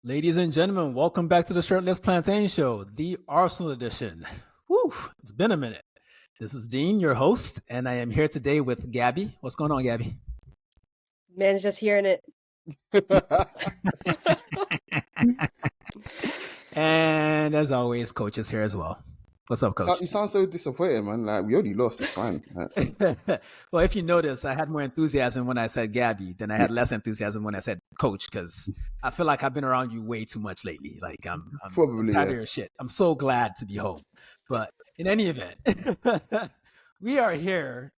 Ladies and gentlemen, welcome back to the Shirtless Plantain Show, the Arsenal edition. Woo, it's been a minute. This is Dean, your host, and I am here today with Gabby. What's going on, Gabby? Man's just hearing it. And as always, Coach is here as well. What's up, Coach? You sound so disappointed, man. Like, we already lost. It's fine. Well, if you notice, I had more enthusiasm when I said Gabby than I had less enthusiasm when I said Coach, because I feel like I've been around you way too much lately. Like, I'm Probably, tired of your shit. I'm so glad to be home. But in any event, we are here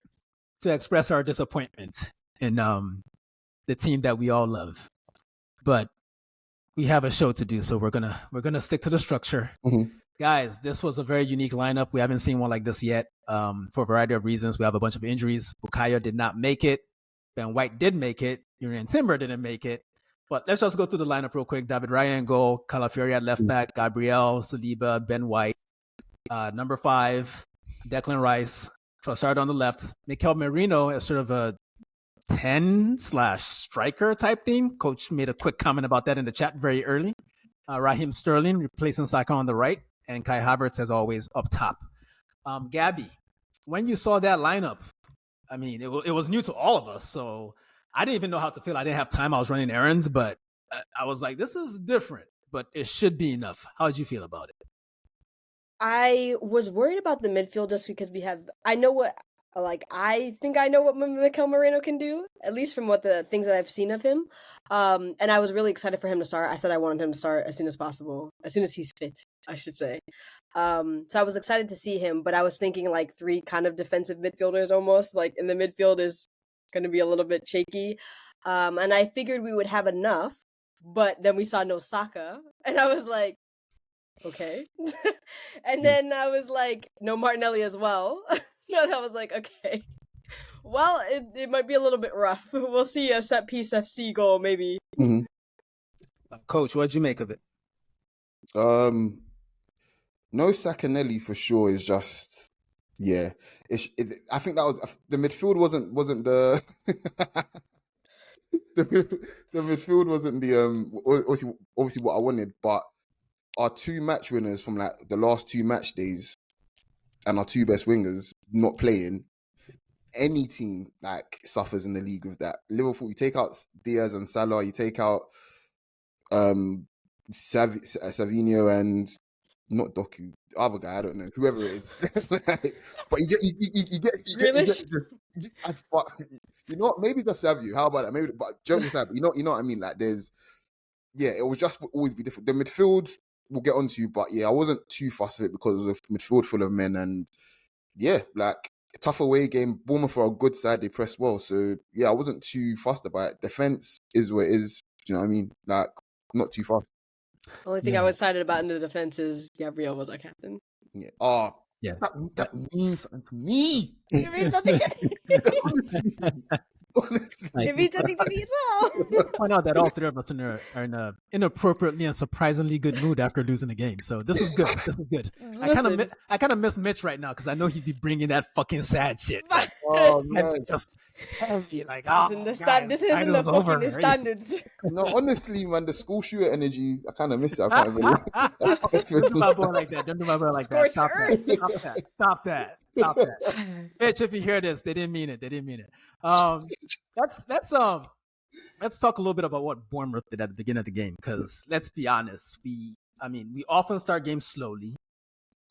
to express our disappointment in the team that we all love. But we have a show to do, so we're gonna stick to the structure. Mm-hmm. Guys, this was a very unique lineup. We haven't seen one like this yet for a variety of reasons. We have a bunch of injuries. Bukayo did not make it. Ben White did make it. Urian Timber didn't make it. But let's just go through the lineup real quick. David Raya in goal. Calafiori at left back. Gabriel, Saliba, Ben White. Number 5, Declan Rice. Trossard on the left. Mikel Merino as sort of a 10/striker type thing. Coach made a quick comment about that in the chat very early. Raheem Sterling replacing Saka on the right. And Kai Havertz, as always, up top. Gabby, when you saw that lineup, I mean, it was new to all of us, so I didn't even know how to feel. I didn't have time. I was running errands, but I was like, this is different, but it should be enough. How did you feel about it? I was worried about the midfield just because I think I know what Mikel Moreno can do, at least from what the things that I've seen of him. And I was really excited for him to start. I said I wanted him to start as soon as possible, as soon as he's fit, I should say. So I was excited to see him, but I was thinking like 3 kind of defensive midfielders almost, like in the midfield is going to be a little bit shaky. And I figured we would have enough, but then we saw no Saka, and I was like, okay. And then I was like, no Martinelli as well. And I was like, okay. Well, it might be a little bit rough. We'll see a set piece FC goal, maybe. Mm-hmm. Coach, what'd you make of it? No Sakanelli for sure is just, yeah. I think that was the midfield wasn't the the midfield wasn't the obviously what I wanted, but our 2 match winners from like the last 2 match days and our 2 best wingers not playing, any team like suffers in the league with that. Liverpool, you take out Diaz and Salah, you take out Savinho and not Doku, the other guy, I don't know, whoever it is. But you get you know what, maybe just Savio. How about that? Maybe, but joke aside, you know what I mean? Like it was just always be different. The midfield we'll get onto, but yeah, I wasn't too fussed with it because it was a midfield full of men, and yeah, like a tough away game. Bournemouth are a good side, they press well, so yeah, I wasn't too fussed about it. Defense is what it is. Do you know what I mean? Like, not too fast. Only thing I was excited about in the defense is Gabriel was our captain. Yeah. Oh, yeah. That means something to me. It means something to me. Honestly. It means something to me as well. Point out that all 3 of us are in a inappropriately and surprisingly good mood after losing the game. So this is good. This is good. I kind of miss Mitch right now because I know he'd be bringing that fucking sad shit. Like, oh man, just heavy. Like, this isn't the fucking standards. No, honestly, man, the school shooter energy, I kind of miss it. I can't really. Don't do my boy like that. Don't do my boy like that. Stop that. Stop that. Stop that. Mitch, if you hear this, they didn't mean it. They didn't mean it. Let's talk a little bit about what Bournemouth did at the beginning of the game, because let's be honest, we often start games slowly.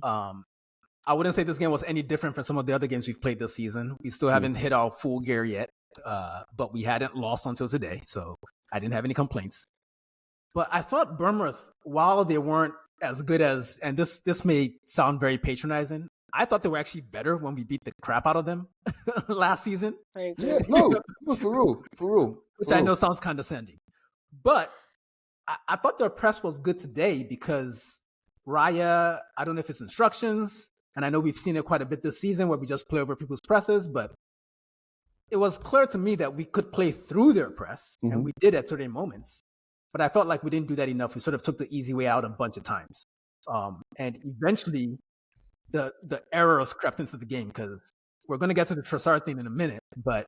I wouldn't say this game was any different from some of the other games we've played this season. We still haven't hit our full gear yet, but we hadn't lost until today, so I didn't have any complaints. But I thought Bournemouth, while they weren't as good as, and this may sound very patronizing, I thought they were actually better when we beat the crap out of them last season. Yeah, no, for real. Which I know sounds condescending. But I thought their press was good today because Raya, I don't know if it's instructions, and I know we've seen it quite a bit this season where we just play over people's presses, but it was clear to me that we could play through their press, and we did at certain moments. But I felt like we didn't do that enough. We sort of took the easy way out a bunch of times. And eventually, the errors crept into the game, because we're going to get to the Trossard thing in a minute, but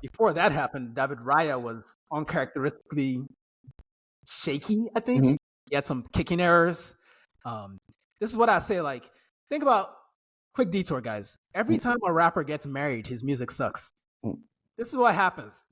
before that happened, David Raya was uncharacteristically shaky, I think. Mhm. He had some kicking errors. This is what I say, like, think about, quick detour, guys. Every time a rapper gets married, his music sucks. Mm. This is what happens.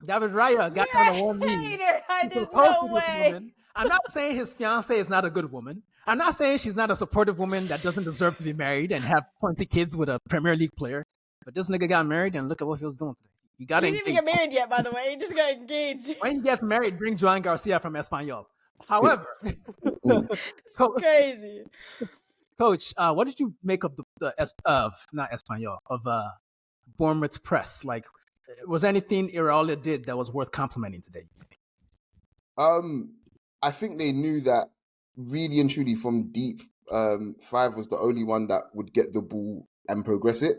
David Raya got You're on a the one knee. hater. He There's proposed no to this way. woman. I'm not saying his fiance is not a good woman. I'm not saying she's not a supportive woman that doesn't deserve to be married and have 20 kids with a Premier League player. But this nigga got married, and look at what he was doing today. You got He to didn't even get married yet, by the way. He just got engaged. When he gets married, bring Joan Garcia from Espanyol. However, It's crazy. Coach, what did you make of not Espanyol, of Bournemouth's press? Like, was anything Iraola did that was worth complimenting today? I think they knew that really and truly from deep, Five was the only one that would get the ball and progress it,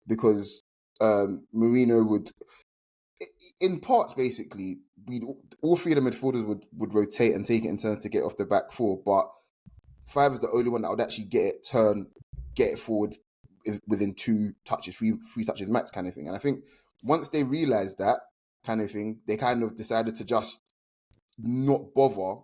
because Marino would, in parts, basically, all three of the midfielders would rotate and take it in turns to get off the back four, but Five is the only one that would actually get it, turn, get it forward within three touches max, kind of thing. And I think once they realized that kind of thing, they kind of decided to just not bother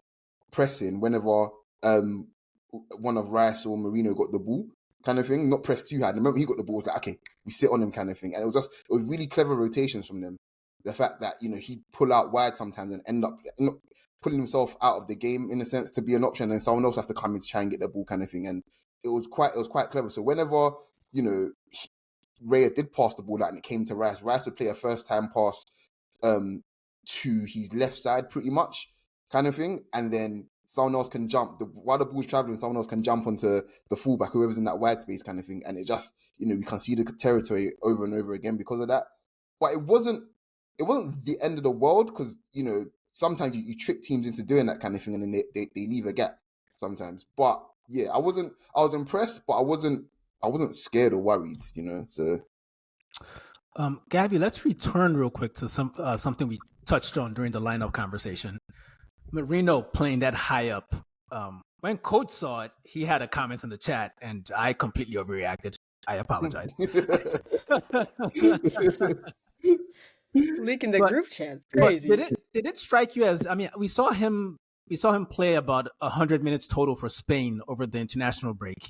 pressing whenever one of Rice or Marino got the ball, kind of thing. Not press too hard. The moment he got the ball, it was like, okay, we sit on him, kind of thing. And it was really clever rotations from them. The fact that, you know, he'd pull out wide sometimes and end up not pulling himself out of the game, in a sense, to be an option, and someone else have to come in to try and get the ball, kind of thing. And it was quite clever. So whenever, you know, Raya did pass the ball out and it came to Rice would play a first time pass to his left side, pretty much, kind of thing, and then someone else can jump. While the ball's traveling, someone else can jump onto the fullback, whoever's in that wide space, kind of thing, and it just, you know, we can see the territory over and over again because of that. But it wasn't the end of the world, because, you know, sometimes you trick teams into doing that kind of thing, and then they leave a gap sometimes. But yeah, I was impressed, but I wasn't scared or worried, you know. So Gabby, let's return real quick to something we touched on during the lineup conversation. Marino playing that high up. When Coach saw it, he had a comment in the chat, and I completely overreacted. I apologize. Leaking the group chat. It's crazy. Did it strike you as? I mean, we saw him play about 100 minutes total for Spain over the international break,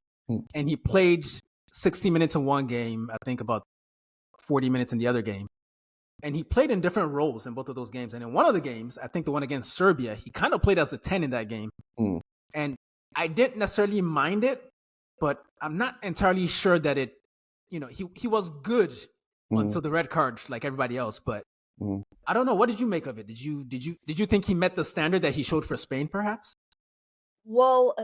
and he played 60 minutes in one game. I think about 40 minutes in the other game. And he played in different roles in both of those games. And in one of the games, I think the one against Serbia, he kind of played as a 10 in that game. And I didn't necessarily mind it, but I'm not entirely sure that it, you know, he was good until the red card, like everybody else. But I don't know. What did you make of it? Did you think he met the standard that he showed for Spain, perhaps? Well,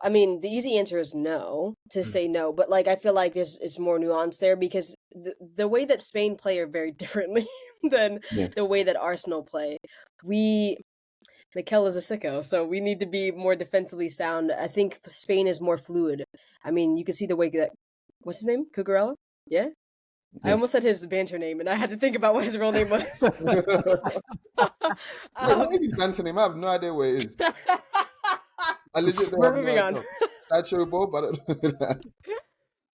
I mean, the easy answer is no, to say no. But, like, I feel like it's more nuanced there, because the way that Spain play are very differently than the way that Arsenal play. Mikel is a sicko, so we need to be more defensively sound. I think Spain is more fluid. I mean, you can see the way that, what's his name? Cucurella? Yeah? I almost said his banter name, and I had to think about what his real name was. What is his banter name? I have no idea what it is. I legit We're moving on. Sideshow Bob, I don't know that.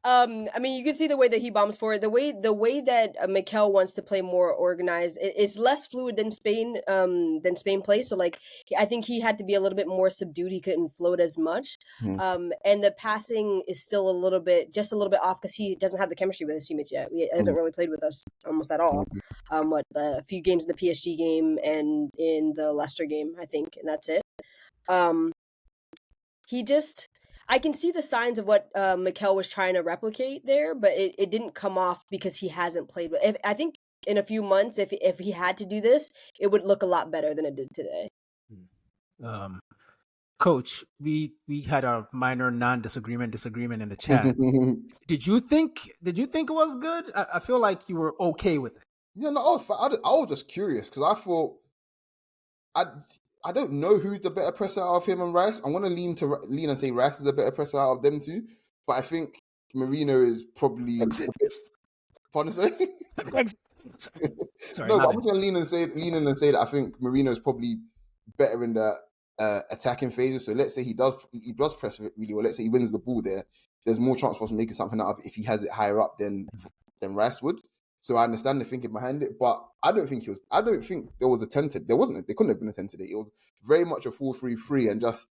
I mean, you can see the way that he bombs forward. The way that Mikel wants to play more organized. It's less fluid than Spain plays. So, like, I think he had to be a little bit more subdued. He couldn't float as much. And the passing is still just a little bit off, because he doesn't have the chemistry with his teammates yet. He hasn't really played with us almost at all. A few games in the PSG game and in the Leicester game, I think, and that's it. I can see the signs of what Mikel was trying to replicate there, but it didn't come off because he hasn't played. I think in a few months, if he had to do this, it would look a lot better than it did today. Coach, we had our minor disagreement in the chat. Did you think it was good? I feel like you were okay with it. Yeah, no, I was just curious, because I thought I don't know who's the better presser out of him and Rice. I'm going to lean and say Rice is the better presser out of them two. But I think Marino is probably... Pardon, sorry? Sorry, no, but I'm just going to lean in and say that I think Marino is probably better in the attacking phases. So let's say he does press really well. Let's say he wins the ball there. There's more chance for us making something out of it if he has it higher up than Rice would. So I understand the thinking behind it, but I don't think there was a 10 today. There wasn't. There couldn't have been a 10 today. It was very much a 4-3-3 and just,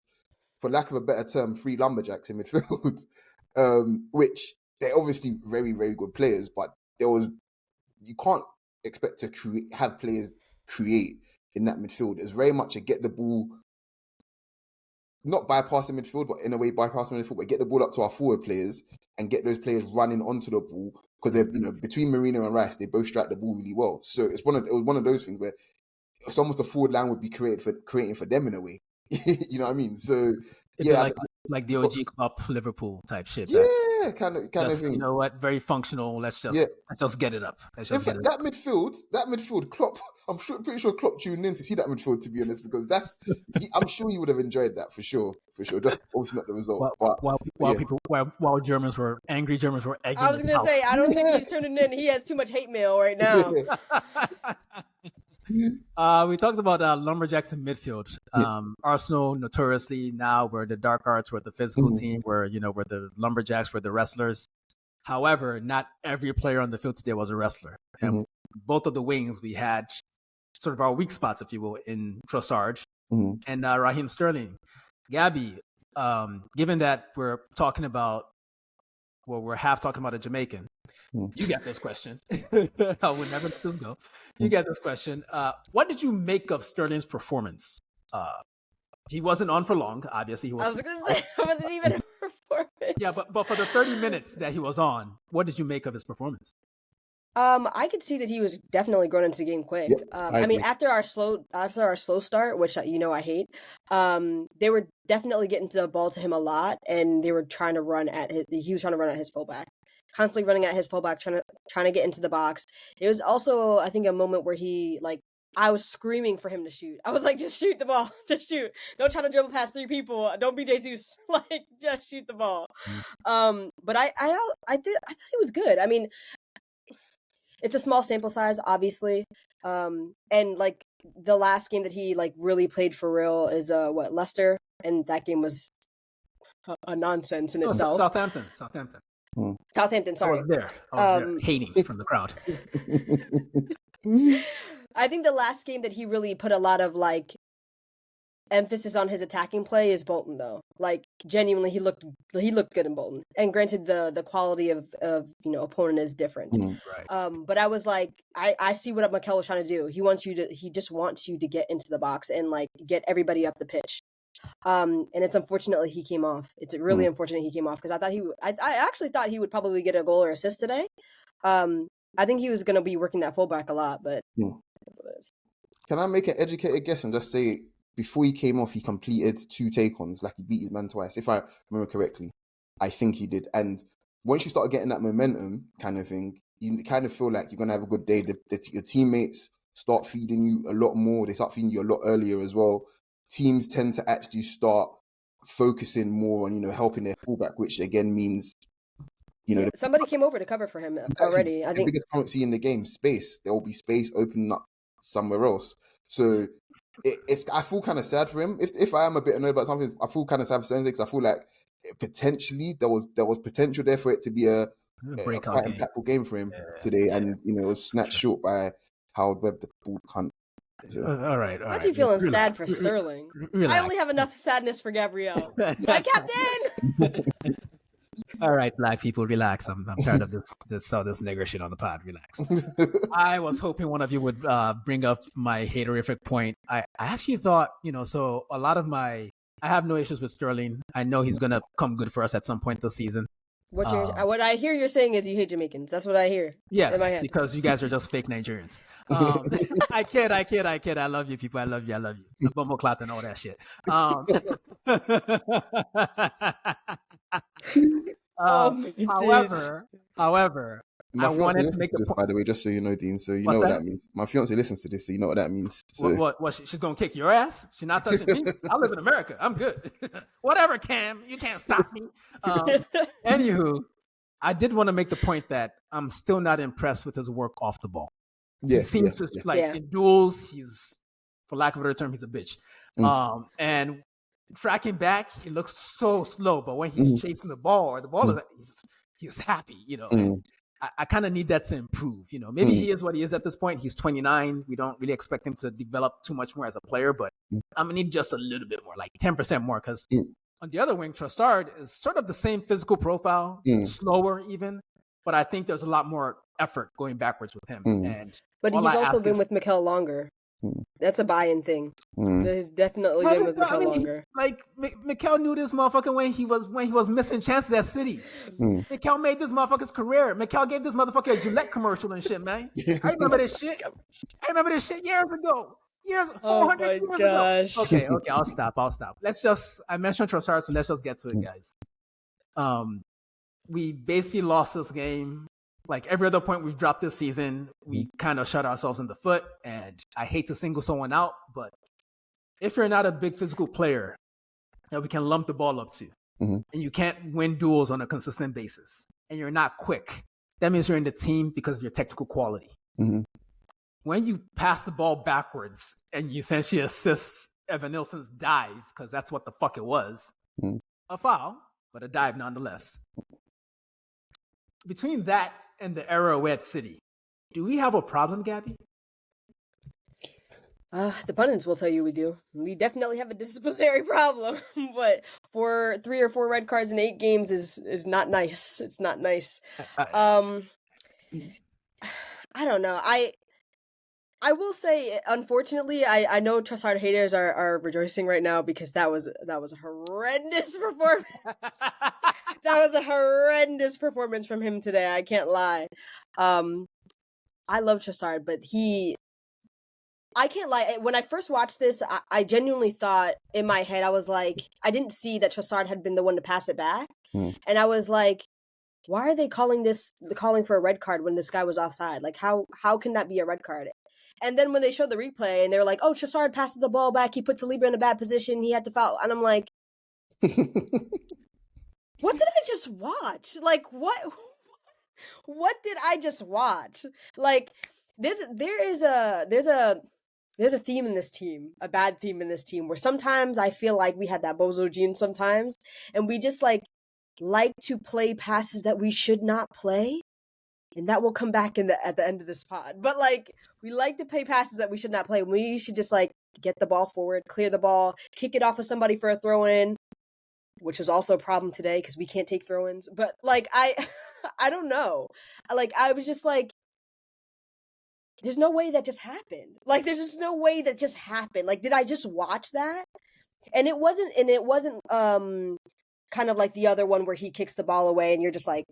for lack of a better term, 3 lumberjacks in midfield, which they're obviously very, very good players, but you can't expect to have players create in that midfield. It's very much a get the ball, not bypass the midfield, but in a way bypass the midfield, but get the ball up to our forward players and get those players running onto the ball, because they're, between Marino and Rice, they both strike the ball really well. So it was one of those things where it's almost the forward line would be creating for them in a way. You know what I mean? So like the OG Klopp Liverpool type shit. Yeah, kind of thing. You know what? Very functional. Let's just get it up. That midfield, Klopp. Pretty sure Klopp tuned in to see that midfield. To be honest, because I'm sure he would have enjoyed that for sure. Just obviously not the result. While angry Germans were egging. I was gonna say, I don't think he's turning in. He has too much hate mail right now. We talked about lumberjacks in midfield. Arsenal notoriously now were the dark arts, were the physical team, were the lumberjacks, were the wrestlers. However, not every player on the field today was a wrestler. And both of the wings, we had sort of our weak spots, if you will, in Trossard and Raheem Sterling. Gabby, given that we're half talking about a Jamaican. You got this question. I would never let this go. You got this question. What did you make of Sterling's performance? He wasn't on for long, obviously. I was going to say, it wasn't even a performance. Yeah, but for the 30 minutes that he was on, what did you make of his performance? I could see that he was definitely grown into the game quick. I mean, after our slow start, which I hate, they were definitely getting to the ball to him a lot, and they were trying to run at his fullback, constantly running at his fullback, trying to get into the box. It was also, I think, a moment where I was screaming for him to shoot. I was like, just shoot the ball, just shoot. Don't try to dribble past 3 people. Don't be Jesus. Just shoot the ball. But I thought he was good. I mean, it's a small sample size, obviously. And the last game that he really played for real is Leicester, and that game was a nonsense in itself. Southampton. Southampton, sorry. I was there hating from the crowd. I think the last game that he really put a lot of emphasis on his attacking play is Bolton, though. Genuinely, he looked good in Bolton. And granted, the quality of opponent is different. Right. But I was I see what Mikel was trying to do. He just wants you to get into the box and get everybody up the pitch. And it's unfortunately he came off. It's really unfortunate he came off, because I actually thought he would probably get a goal or assist today. I think he was going to be working that fullback a lot, but that's what it is. Can I make an educated guess and just say, before he came off, he completed 2 take-ons, he beat his man twice, if I remember correctly. I think he did. And once you start getting that momentum kind of thing, you kind of feel like you're going to have a good day. Your teammates start feeding you a lot more. They start feeding you a lot earlier as well. Teams tend to actually start focusing more on, helping their fullback, which again means, somebody came over to cover for him already. I think the biggest currency in the game, space. There will be space opening up somewhere else. So I feel kind of sad for him. If I am a bit annoyed about something, I feel kind of sad for certain things. I feel like potentially there was potential there for it to be a quite impactful game for him today, and it was snatched short by Howard Webb, the bald cunt. So. All right. Why are you feeling sad for Sterling? I only have enough sadness for Gabrielle. My captain. All right, black people, relax. I'm tired of this nigger shit on the pod. Relax. I was hoping one of you would bring up my haterific point. I actually thought, so a lot of I have no issues with Sterling. I know he's gonna come good for us at some point this season. What I hear you're saying is you hate Jamaicans. That's what I hear. Yes, in my head. Because you guys are just fake Nigerians. I kid. I love you, people. I love you. Bumble clot and all that shit. However, I wanted to make the point. By the way, just so you know, Dean, so you know what that means. My fiance listens to this, so you know what that means. So. What? She's gonna kick your ass? She's not touching me. I live in America. I'm good. Whatever, Cam. You can't stop me. Anywho, I did want to make the point that I'm still not impressed with his work off the ball. He seems in duels, he's, for lack of a better term, he's a bitch. And tracking back, he looks so slow, but when he's chasing the ball, or the ball is, he's happy, I kind of need that to improve. Maybe he is what he is at this point. He's 29. We don't really expect him to develop too much more as a player, but I'm gonna need just a little bit more, like 10% more, because on the other wing, Trossard is sort of the same physical profile, slower even, but I think there's a lot more effort going backwards with him. But he's also been with Mikel longer. That's a buy-in thing. There's definitely been with Mikel longer. Like Mikel knew this motherfucker when he was missing chances at City. Mikel made this motherfucker's career. Mikel gave this motherfucker a Gillette commercial and shit, man. I remember this shit. Years ago. 400 years ago. Okay, I'll stop. I mentioned Trossard, so let's just get to it, guys. We basically lost this game. Like every other point we've dropped this season, we kind of shot ourselves in the foot. And I hate to single someone out, but if you're not a big physical player that we can lump the ball up to, and you can't win duels on a consistent basis, and you're not quick, that means you're in the team because of your technical quality. When you pass the ball backwards and you essentially assist Evan Nilsson's dive, because that's what the fuck it was, a foul, but a dive nonetheless. Between that and the era away at City, do we have a problem, Gabby? The pundits will tell you we do. We definitely have a disciplinary problem, but for 3 or 4 red cards in 8 games is not nice. It's not nice. I don't know. I will say, unfortunately, I know Trossard haters are rejoicing right now because that was a horrendous performance. That was a horrendous performance from him today. I can't lie. I love Trossard, but I can't lie. When I first watched this, I genuinely thought in my head, I was like, I didn't see that Trossard had been the one to pass it back. And I was like, why are they calling for a red card when this guy was offside? Like, how can that be a red card? And then when they showed the replay and they were like, oh, Trossard passes the ball back. He put Saliba in a bad position. He had to foul. And I'm like, what did I just watch? Like, what did I just watch? Like, there's a theme in this team, a bad theme in this team, where sometimes I feel like we had that bozo gene sometimes, and we just like to play passes that we should not play, and that will come back at the end of this pod. But like, we like to play passes that we should not play. We should just like get the ball forward, clear the ball, kick it off of somebody for a throw in, which was also a problem today because we can't take throw ins. But like, I don't know. Like, I was just like, there's no way that just happened. Like, there's just no way that just happened. Like, did I just watch that? And it wasn't kind of like the other one where he kicks the ball away and you're just like,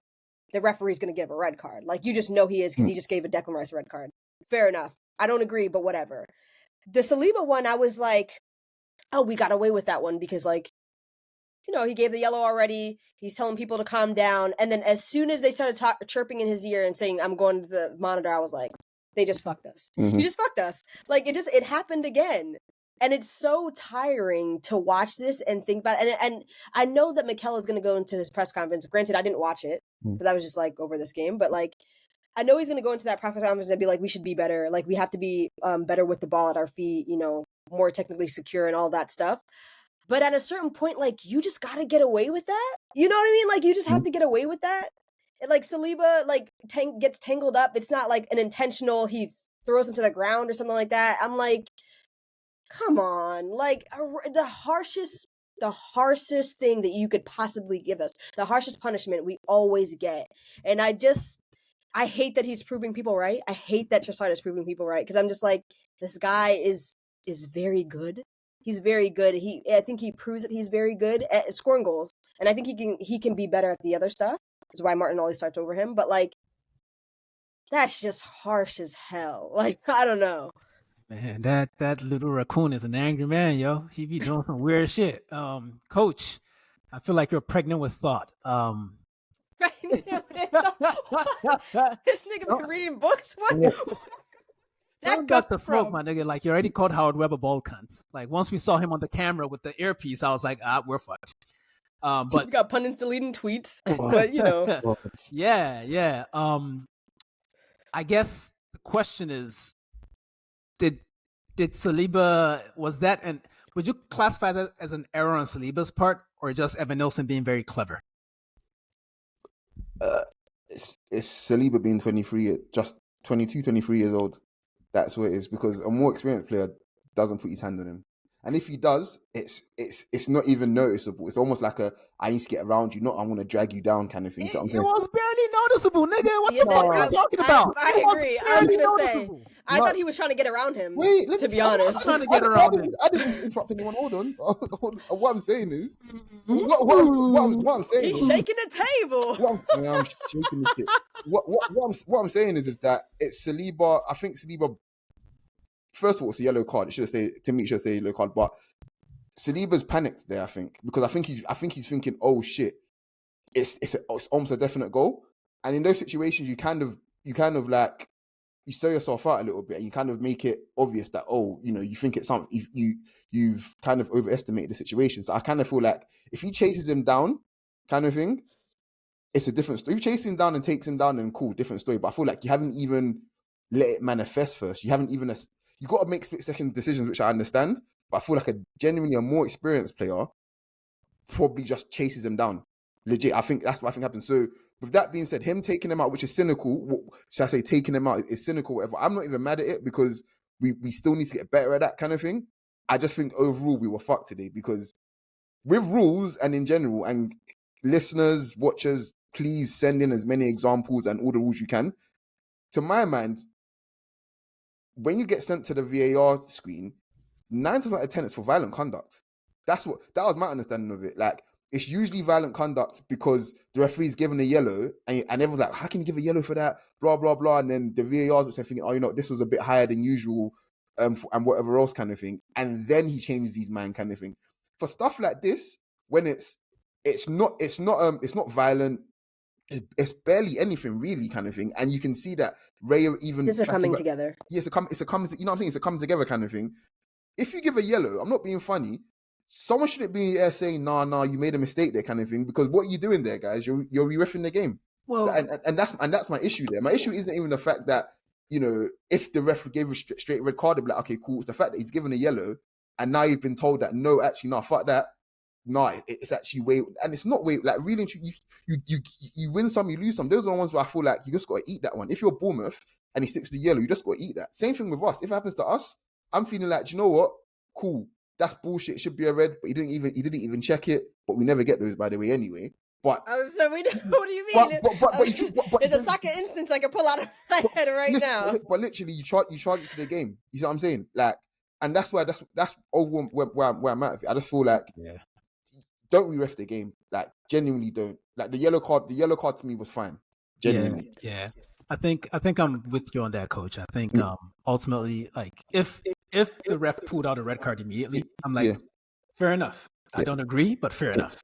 the referee's going to give a red card. Like, you just know he is because he just gave a Declan Rice red card. Fair enough. I don't agree, but whatever. The Saliba one, I was like, oh, we got away with that one because, like, you know, he gave the yellow already. He's telling people to calm down. And then as soon as they started chirping in his ear and saying, I'm going to the monitor, I was like, they just fucked us. You just fucked us. Like, it happened again. And it's so tiring to watch this and think about it. And I know that Mikel is going to go into his press conference. Granted, I didn't watch it because I was just like over this game. But like, I know he's going to go into that press conference and be like, we should be better. Like, we have to be better with the ball at our feet, you know, more technically secure and all that stuff. But at a certain point, like, you just got to get away with that. You know what I mean? Like, you just have to get away with that. And like, Saliba, like, gets tangled up. It's not like an intentional, he throws him to the ground or something like that. I'm like, come on. Like, the harshest thing that you could possibly give us, the harshest punishment we always get. And I hate that he's proving people right. I hate that Trossard is proving people right. Because I'm just like, this guy is very good. He's very good. I think he proves that he's very good at scoring goals. And I think he can be better at the other stuff. That's why Martin always starts over him. But like, that's just harsh as hell. Like, I don't know. Man, that little raccoon is an angry man, yo. He be doing some weird shit. Coach, I feel like you're pregnant with thought. This nigga been reading books? What? That got the smoke, my nigga. Like, you already called Howard Webb a ball cunt. Like, once we saw him on the camera with the earpiece, I was like, we're fucked. But we got pundits deleting tweets, but you know. Yeah. I guess the question is, did Saliba, was that, and would you classify that as an error on Saliba's part, or just Evan Nilsson being very clever? it's Saliba being 23, just 22, 23 years old. That's what it is, because a more experienced player doesn't put his hand on him. And if he does, it's not even noticeable. It's almost like I need to get around you, not I want to drag you down kind of thing. It was barely noticeable, nigga. What the fuck are you talking about? I agree. I was gonna say, I thought he was trying to get around him. Wait, to be honest, I'm trying to get around him. I didn't interrupt anyone. Hold on. What I'm saying is, what I'm saying. He's shaking the table. I'm shaking the shit. What I'm saying is that it's Saliba. I think Saliba. First of all, it's a yellow card. It should have stayed, to me, it should have stayed a yellow card. But Saliba's panicked there, I think, because I think he's thinking, oh shit, it's almost a definite goal. And in those situations, you kind of like, you sell yourself out a little bit, and you kind of make it obvious that, oh, you think it's something, you've kind of overestimated the situation. So I kind of feel like if he chases him down, kind of thing, it's a different story. If you chase him down and takes him down, then cool, different story. But I feel like you haven't even let it manifest first. You haven't even. You got to make split-second decisions, which I understand, but I feel like genuinely a more experienced player probably just chases him down. Legit, I think that's what happens. So with that being said, him taking him out, which is cynical, should I say taking him out is cynical, whatever. I'm not even mad at it, because we still need to get better at that kind of thing. I just think overall we were fucked today, because with rules and in general, and listeners, watchers, please send in as many examples and all the rules you can. To my mind, when you get sent to the VAR screen, 9 times out of 10 it's for violent conduct. That was my understanding of it. Like, it's usually violent conduct because the referee's given a yellow, and everyone's like, how can you give a yellow for that? Blah, blah, blah. And then the VARs were thinking, oh, this was a bit higher than usual, and whatever else kind of thing. And then he changes his mind kind of thing. For stuff like this, when it's not violent, it's barely anything really kind of thing, and you can see that Ray even this is coming together. Yes, it's a come. You know what I'm saying? It's a come together kind of thing. If you give a yellow, I'm not being funny. Someone shouldn't be saying, "Nah, you made a mistake there," kind of thing. Because what are you doing there, guys? You're re-reffing the game. Well, and that's my issue there. My issue isn't even the fact that if the referee gave a straight red card, I'd be like, okay, cool. It's the fact that he's given a yellow, and now you've been told that no, actually, no, fuck that. No, it's actually way, and it's not way. Like really, you win some, you lose some. Those are the ones where I feel like you just got to eat that one. If you're Bournemouth and he sticks to the yellow, you just got to eat that. Same thing with us. If it happens to us, I'm feeling like, do you know what? Cool, that's bullshit. It should be a red, but he didn't even check it. But we never get those, by the way, anyway. But so we don't, what do you mean? There's a soccer instance I can pull out of my head right now. But literally, you charge it to the game. You see what I'm saying? Like, and that's why that's over where I'm at. I just feel like, don't re-ref the game. Like, genuinely don't. Like, the yellow card to me was fine. Genuinely. Yeah. I think I'm with you on that, Coach. I think ultimately, like, if the ref pulled out a red card immediately, I'm like, fair enough. I don't agree, but fair enough.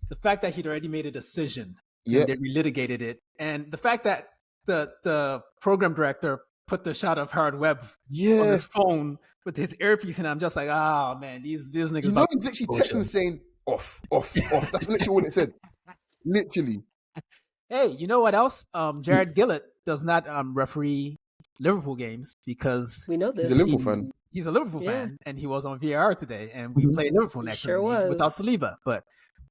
The fact that he'd already made a decision and they relitigated it, and the fact that the program director put the shot of Hard Webb on his phone with his earpiece, and I'm just like, oh man, these niggas. He literally texted him saying, off. That's literally all it said. Literally. Hey, you know what else? Jared Gillett does not referee Liverpool games because we know this. He's a Liverpool fan. He's a Liverpool fan, and he was on VAR today, and we play Liverpool next week without Saliba. But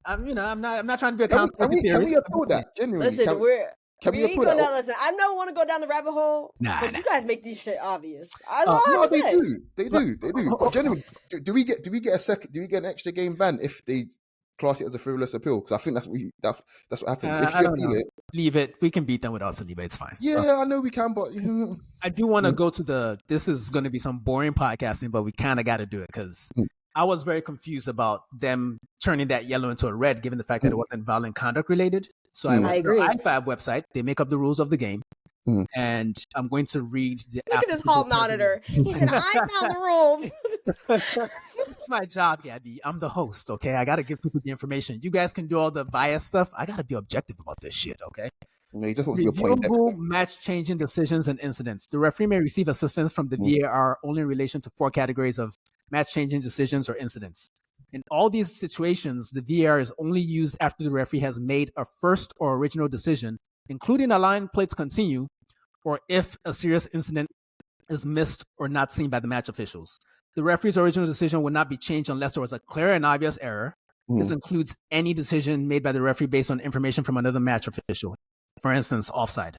I'm not trying to be a conspiracy theorist. Can we applaud that? Genuinely. Listen, we ain't going down. Listen, I don't want to go down the rabbit hole, but you guys make these shit obvious. No, they do. But genuinely, do we get an extra game ban if they class it as a frivolous appeal? Because I think that's what happens. If you appeal it, leave it. We can beat them without Saliba. It's fine. Yeah, I know we can, but I do want to go to this is going to be some boring podcasting, but we kind of got to do it because I was very confused about them turning that yellow into a red, given the fact that it wasn't violent conduct related. So I agree. The IFAB website, they make up the rules of the game. And I'm going to read the Look at this hall monitor. He said, I found the rules. It's my job, Gabby. I'm the host, okay? I got to give people the information. You guys can do all the bias stuff. I got to be objective about this shit, okay? No, he just wants to be a point next. Match-changing decisions and incidents. The referee may receive assistance from the VAR only in relation to 4 categories of match-changing decisions or incidents. In all these situations, the VAR is only used after the referee has made a first or original decision, including allowing play to continue, or if a serious incident is missed or not seen by the match officials. The referee's original decision will not be changed unless there was a clear and obvious error. This includes any decision made by the referee based on information from another match official. for instance, offside.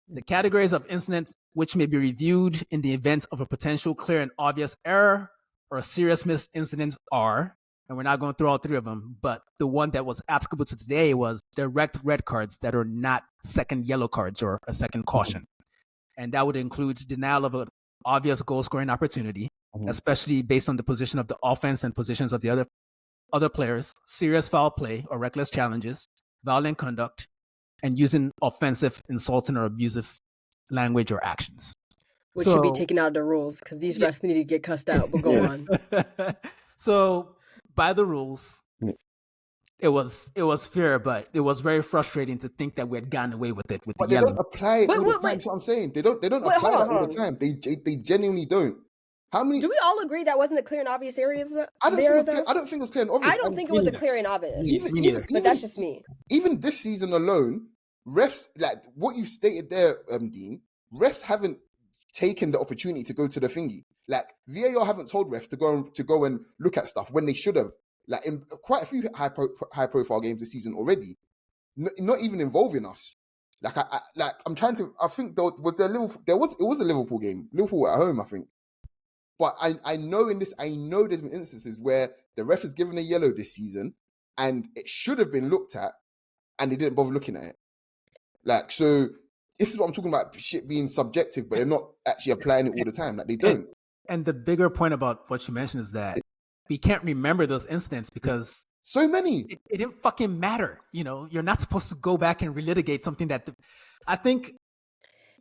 The categories of incidents which may be reviewed in the event of a potential clear and obvious error or serious missed incidents are, and we're not going through all three of them, but the one that was applicable to today was direct red cards that are not second yellow cards or a second caution. And that would include denial of an obvious goal scoring opportunity, especially based on the position of the offense and positions of the other players, serious foul play or reckless challenges, violent conduct, and using offensive, insulting, or abusive language or actions. Which should be taken out of the rules because these refs need to get cussed out, but go on. So, by the rules, it was fair, but it was very frustrating to think that we had gotten away with it with the yellow. They don't apply it all the time. That's what I'm saying. They don't apply that all the time. They genuinely don't. How many? Do we all agree that wasn't a clear and obvious area? I don't think it was clear and obvious. I don't think it was a clear and obvious. But that's just me. Even this season alone, refs, like what you stated there, Dean, refs haven't taken the opportunity to go to the thingy. Like VAR haven't told refs to go and look at stuff when they should have. Like in quite a few high profile games this season already, not even involving us. Like I'm trying to. I think it was a Liverpool game. Liverpool at home, I think. But I know there's been instances where the ref has given a yellow this season and it should have been looked at and they didn't bother looking at it. Like, so this is what I'm talking about, shit being subjective, but they're not actually applying it all the time. Like, they don't. And the bigger point about what you mentioned is that we can't remember those incidents because so many. It didn't fucking matter. You know, you're not supposed to go back and relitigate something that I think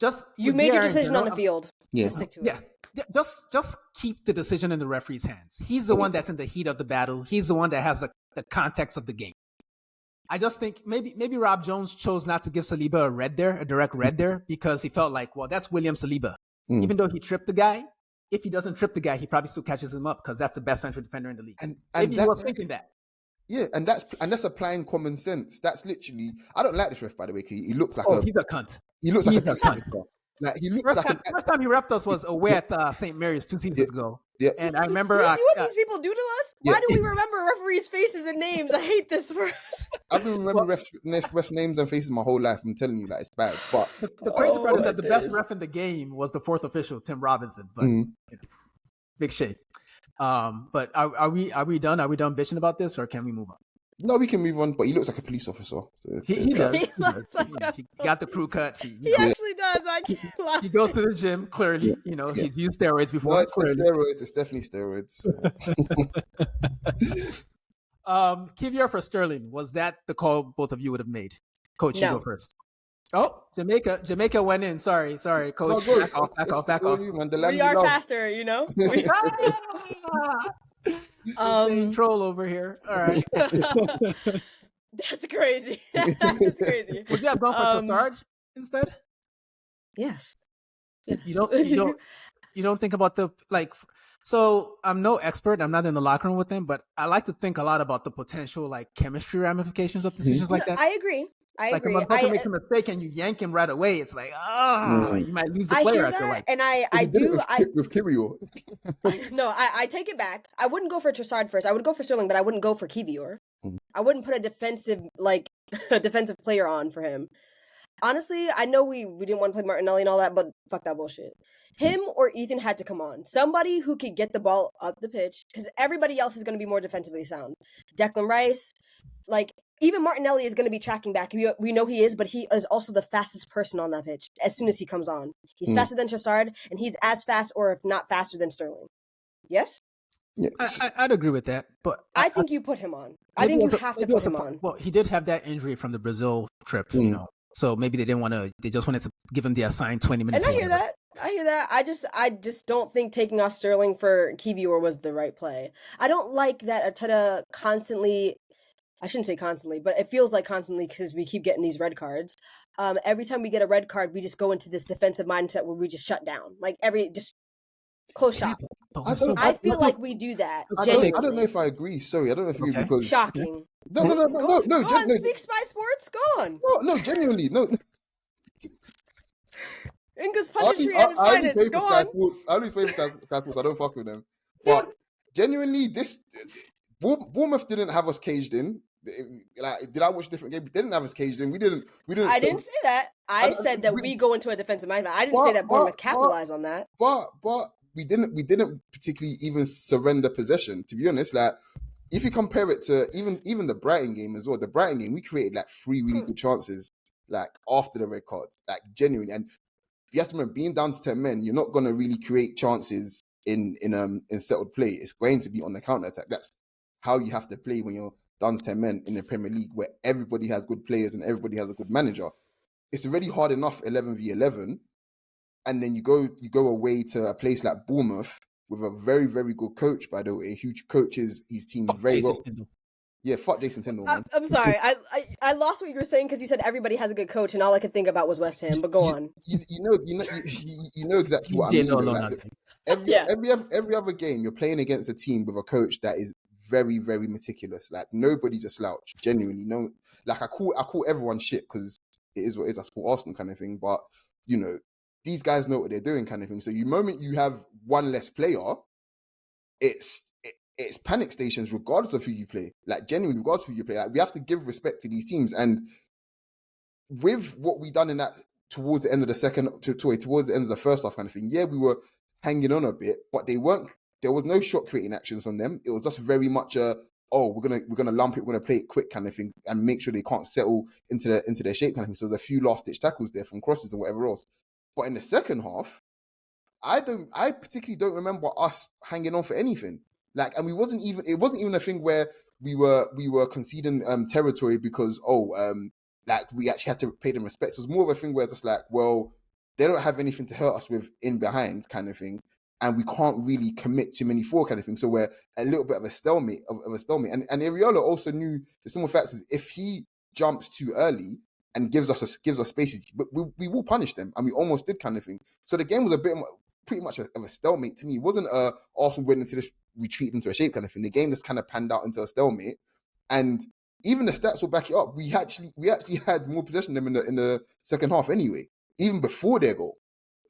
just you made your decision on the field. Yeah. Just stick to it. Yeah. Just keep the decision in the referee's hands. He's the one that's in the heat of the battle. He's the one that has the context of the game. I just think maybe Rob Jones chose not to give Saliba a direct red there, because he felt like, well, that's William Saliba. Even though he tripped the guy, if he doesn't trip the guy, he probably still catches him up because that's the best central defender in the league. And maybe he was thinking that. Yeah, and that's applying common sense. That's literally. I don't like this ref, by the way. He looks like he's a cunt. He looks like a cunt. Like he looks first time he refed us was away at St. Mary's 2 seasons ago. Yeah. And I remember. You see what these people do to us? Why do we remember referees' faces and names? I hate this for us. I've been remembering refs' names and faces my whole life. I'm telling you, like, it's bad. But the crazy part is that the best ref in the game was the fourth official, Tim Robinson. But you know, big shade. But are we done? Are we done bitching about this, or can we move on? No, we can move on, but he looks like a police officer. So. He does. He got the crew cut. He actually does. I can't lie. He goes to the gym, clearly. You know, he's used steroids before. No, it's steroids. It's definitely steroids. Kivior for Sterling. Was that the call both of you would have made? Coach, you go first. Oh, Jamaica went in. Sorry, Coach. No, back off. We are faster, you know? Troll over here. All right. That's crazy. That's crazy. Would you have gone for Trossard instead? Yes. You don't think about the like. So I'm no expert. I'm not in the locker room with them, but I like to think a lot about the potential like chemistry ramifications of decisions like that. I agree. If a makes a mistake and you yank him right away, it's like, you might lose the player. I feel that, and I do. With Kiwior. No, I take it back. I wouldn't go for Trossard first. I would go for Sterling, but I wouldn't go for Kiwior. I wouldn't put a defensive player on for him. Honestly, I know we didn't want to play Martinelli and all that, but fuck that bullshit. Him or Ethan had to come on. Somebody who could get the ball up the pitch, because everybody else is going to be more defensively sound. Declan Rice, even Martinelli is going to be tracking back. We know he is, but he is also the fastest person on that pitch as soon as he comes on. He's faster than Trossard, and he's as fast, or if not faster, than Sterling. Yes? Yes. I'd agree with that, but I think you put him on. I think you have to put him on. Well, he did have that injury from the Brazil trip, you know. So maybe they didn't want to. They just wanted to give him the assigned 20 minutes. And I hear that. I just don't think taking off Sterling for Kiwior was the right play. I don't like that Arteta constantly. I shouldn't say constantly, but it feels like constantly because we keep getting these red cards. Every time we get a red card, we just go into this defensive mindset where we just shut down. just close shop. I feel like we do that. I don't know if I agree. Sorry, I don't know if you agree because shocking. No. Go on, speak Spy Sports. Go on. No, genuinely, no. Inga's punditry at its finest. Go on. I always play for Sky Sports. I don't fuck with them. But genuinely, this Bournemouth didn't have us caged in. Like, did I watch a different game? They didn't have us caged in. We didn't. I didn't say that. I said that we go into a defensive mindset. I didn't say that Bournemouth capitalized on that. But we didn't particularly even surrender possession. To be honest, like if you compare it to even the Brighton game as well, the Brighton game, we created like 3 really good chances, like after the red cards, like genuinely. And you have to remember, being down to 10 men, you're not gonna really create chances in settled play. It's going to be on the counter attack. That's how you have to play when you're down to 10 men in the Premier League, where everybody has good players and everybody has a good manager. It's already hard enough 11v11, and then you go away to a place like Bournemouth with a very, very good coach, by the way, who coaches his team very well. Yeah, fuck Jason Tindall, man. I'm sorry, I lost what you were saying because you said everybody has a good coach, and all I could think about was West Ham. But go on. You know exactly what I mean. Every other game, you're playing against a team with a coach that is very, very meticulous. Like, nobody's a slouch. Genuinely, no. Like, I call everyone shit because it is what it is. I support Arsenal kind of thing. But you know, these guys know what they're doing kind of thing. So, the moment you have one less player, it's panic stations regardless of who you play. Like, genuinely, regardless of who you play. Like, we have to give respect to these teams. And with what we done in that towards the end of the towards the end of the first half kind of thing, yeah, we were hanging on a bit, but there was no shot creating actions from them. It was just very much we're gonna lump it, we're gonna play it quick kind of thing, and make sure they can't settle into their shape kind of thing. So there's a few last ditch tackles there from crosses and whatever else. But in the second half, I particularly don't remember us hanging on for anything. Like, and it wasn't even a thing where we were conceding territory because like we actually had to pay them respect. It was more of a thing where it's just like, well, they don't have anything to hurt us with in behind kind of thing, and we can't really commit too many forward kind of thing. So we're a little bit of a stalemate And Areola also knew the simple fact is if he jumps too early and gives us spaces, we will punish them, and we almost did kind of thing. So the game was pretty much of a stalemate to me. It wasn't Arsenal went into this retreat into a shape kind of thing. The game just kind of panned out into a stalemate, and even the stats will back it up. We actually had more possession than them in the second half anyway, even before their goal.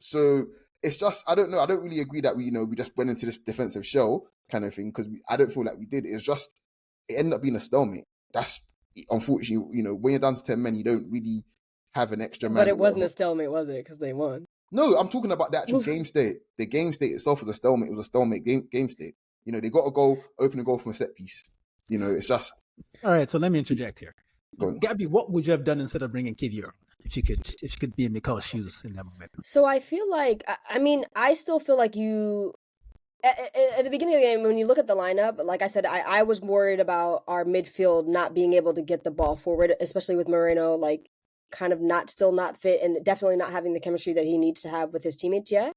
So it's just, I don't know. I don't really agree that we just went into this defensive shell kind of thing, because I don't feel like we did. It's just, it ended up being a stalemate. That's unfortunately, when you're down to 10 men, you don't really have an extra man. But it wasn't a stalemate, was it? Because they won. No, I'm talking about the actual game state. The game state itself was a stalemate. It was a stalemate game state. They got a goal, open a goal from a set piece. It's just... All right, so let me interject here. Gabby, what would you have done instead of bringing Kivior? If you could be in Mikel's shoes in that moment. So I feel like, I still feel like you... At the beginning of the game, when you look at the lineup, like I said, I was worried about our midfield not being able to get the ball forward, especially with Moreno, like, kind of not fit and definitely not having the chemistry that he needs to have with his teammates yet.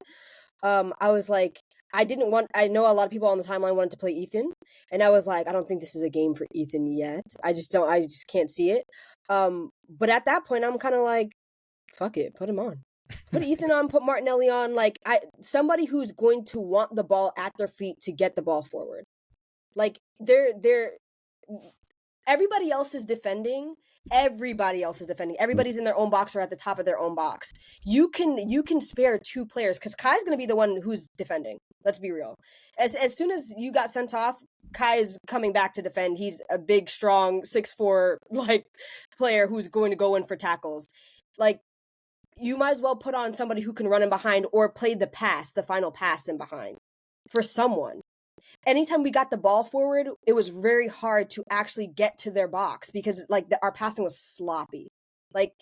I was like, I know a lot of people on the timeline wanted to play Ethan, and I was like, I don't think this is a game for Ethan yet. I just can't see it. But at that point, I'm kind of like, fuck it, put him on. Put Ethan on, put Martinelli on, like somebody who's going to want the ball at their feet to get the ball forward. Like everybody else is defending. Everybody's in their own box or at the top of their own box. You can spare 2 players because Kai's going to be the one who's defending. Let's be real. As soon as you got sent off, Kai is coming back to defend. He's a big, strong 6'4" like player who's going to go in for tackles. Like, you might as well put on somebody who can run in behind or play the final pass in behind for someone. Anytime we got the ball forward, it was very hard to actually get to their box because our passing was sloppy. Like,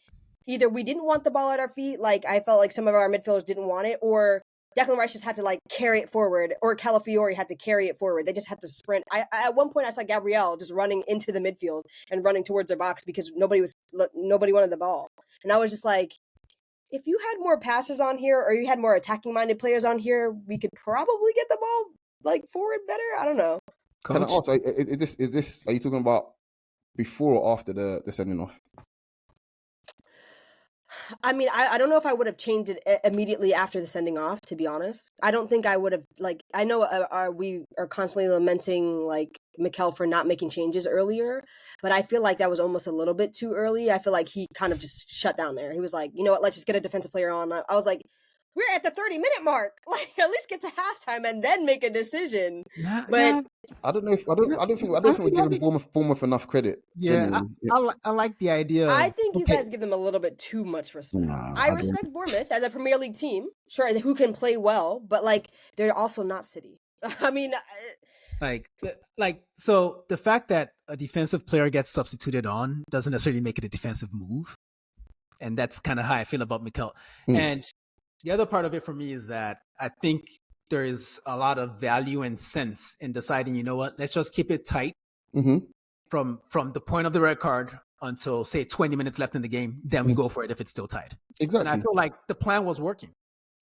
either we didn't want the ball at our feet, like I felt like some of our midfielders didn't want it, or Declan Rice just had to carry it forward, or Calafiori had to carry it forward. They just had to sprint. At one point I saw Gabriel just running into the midfield and running towards their box because nobody wanted the ball. And I was just like, if you had more passers on here or you had more attacking minded players on here, we could probably get the ball forward better. I don't know. Can I ask, is this are you talking about before or after the sending off? I mean, I don't know if I would have changed it immediately after the sending off, to be honest. I don't think I would have, I know we are constantly lamenting, Mikel for not making changes earlier, but I feel like that was almost a little bit too early. I feel like he kind of just shut down there. He was like, you know what, let's just get a defensive player on. I was like, we're at the 30-minute mark. Like, at least get to halftime and then make a decision. But I don't know. I don't think we're giving Bournemouth enough credit. Yeah, I like the idea. I think you guys give them a little bit too much respect. Nah, I respect Bournemouth as a Premier League team, sure, who can play well, but like they're also not City. I mean, so the fact that a defensive player gets substituted on doesn't necessarily make it a defensive move, and that's kind of how I feel about Mikel. And the other part of it for me is that I think there is a lot of value and sense in deciding, you know what, let's just keep it tight from the point of the red card until, say, 20 minutes left in the game. Then we go for it if it's still tied. Exactly. And I feel like the plan was working.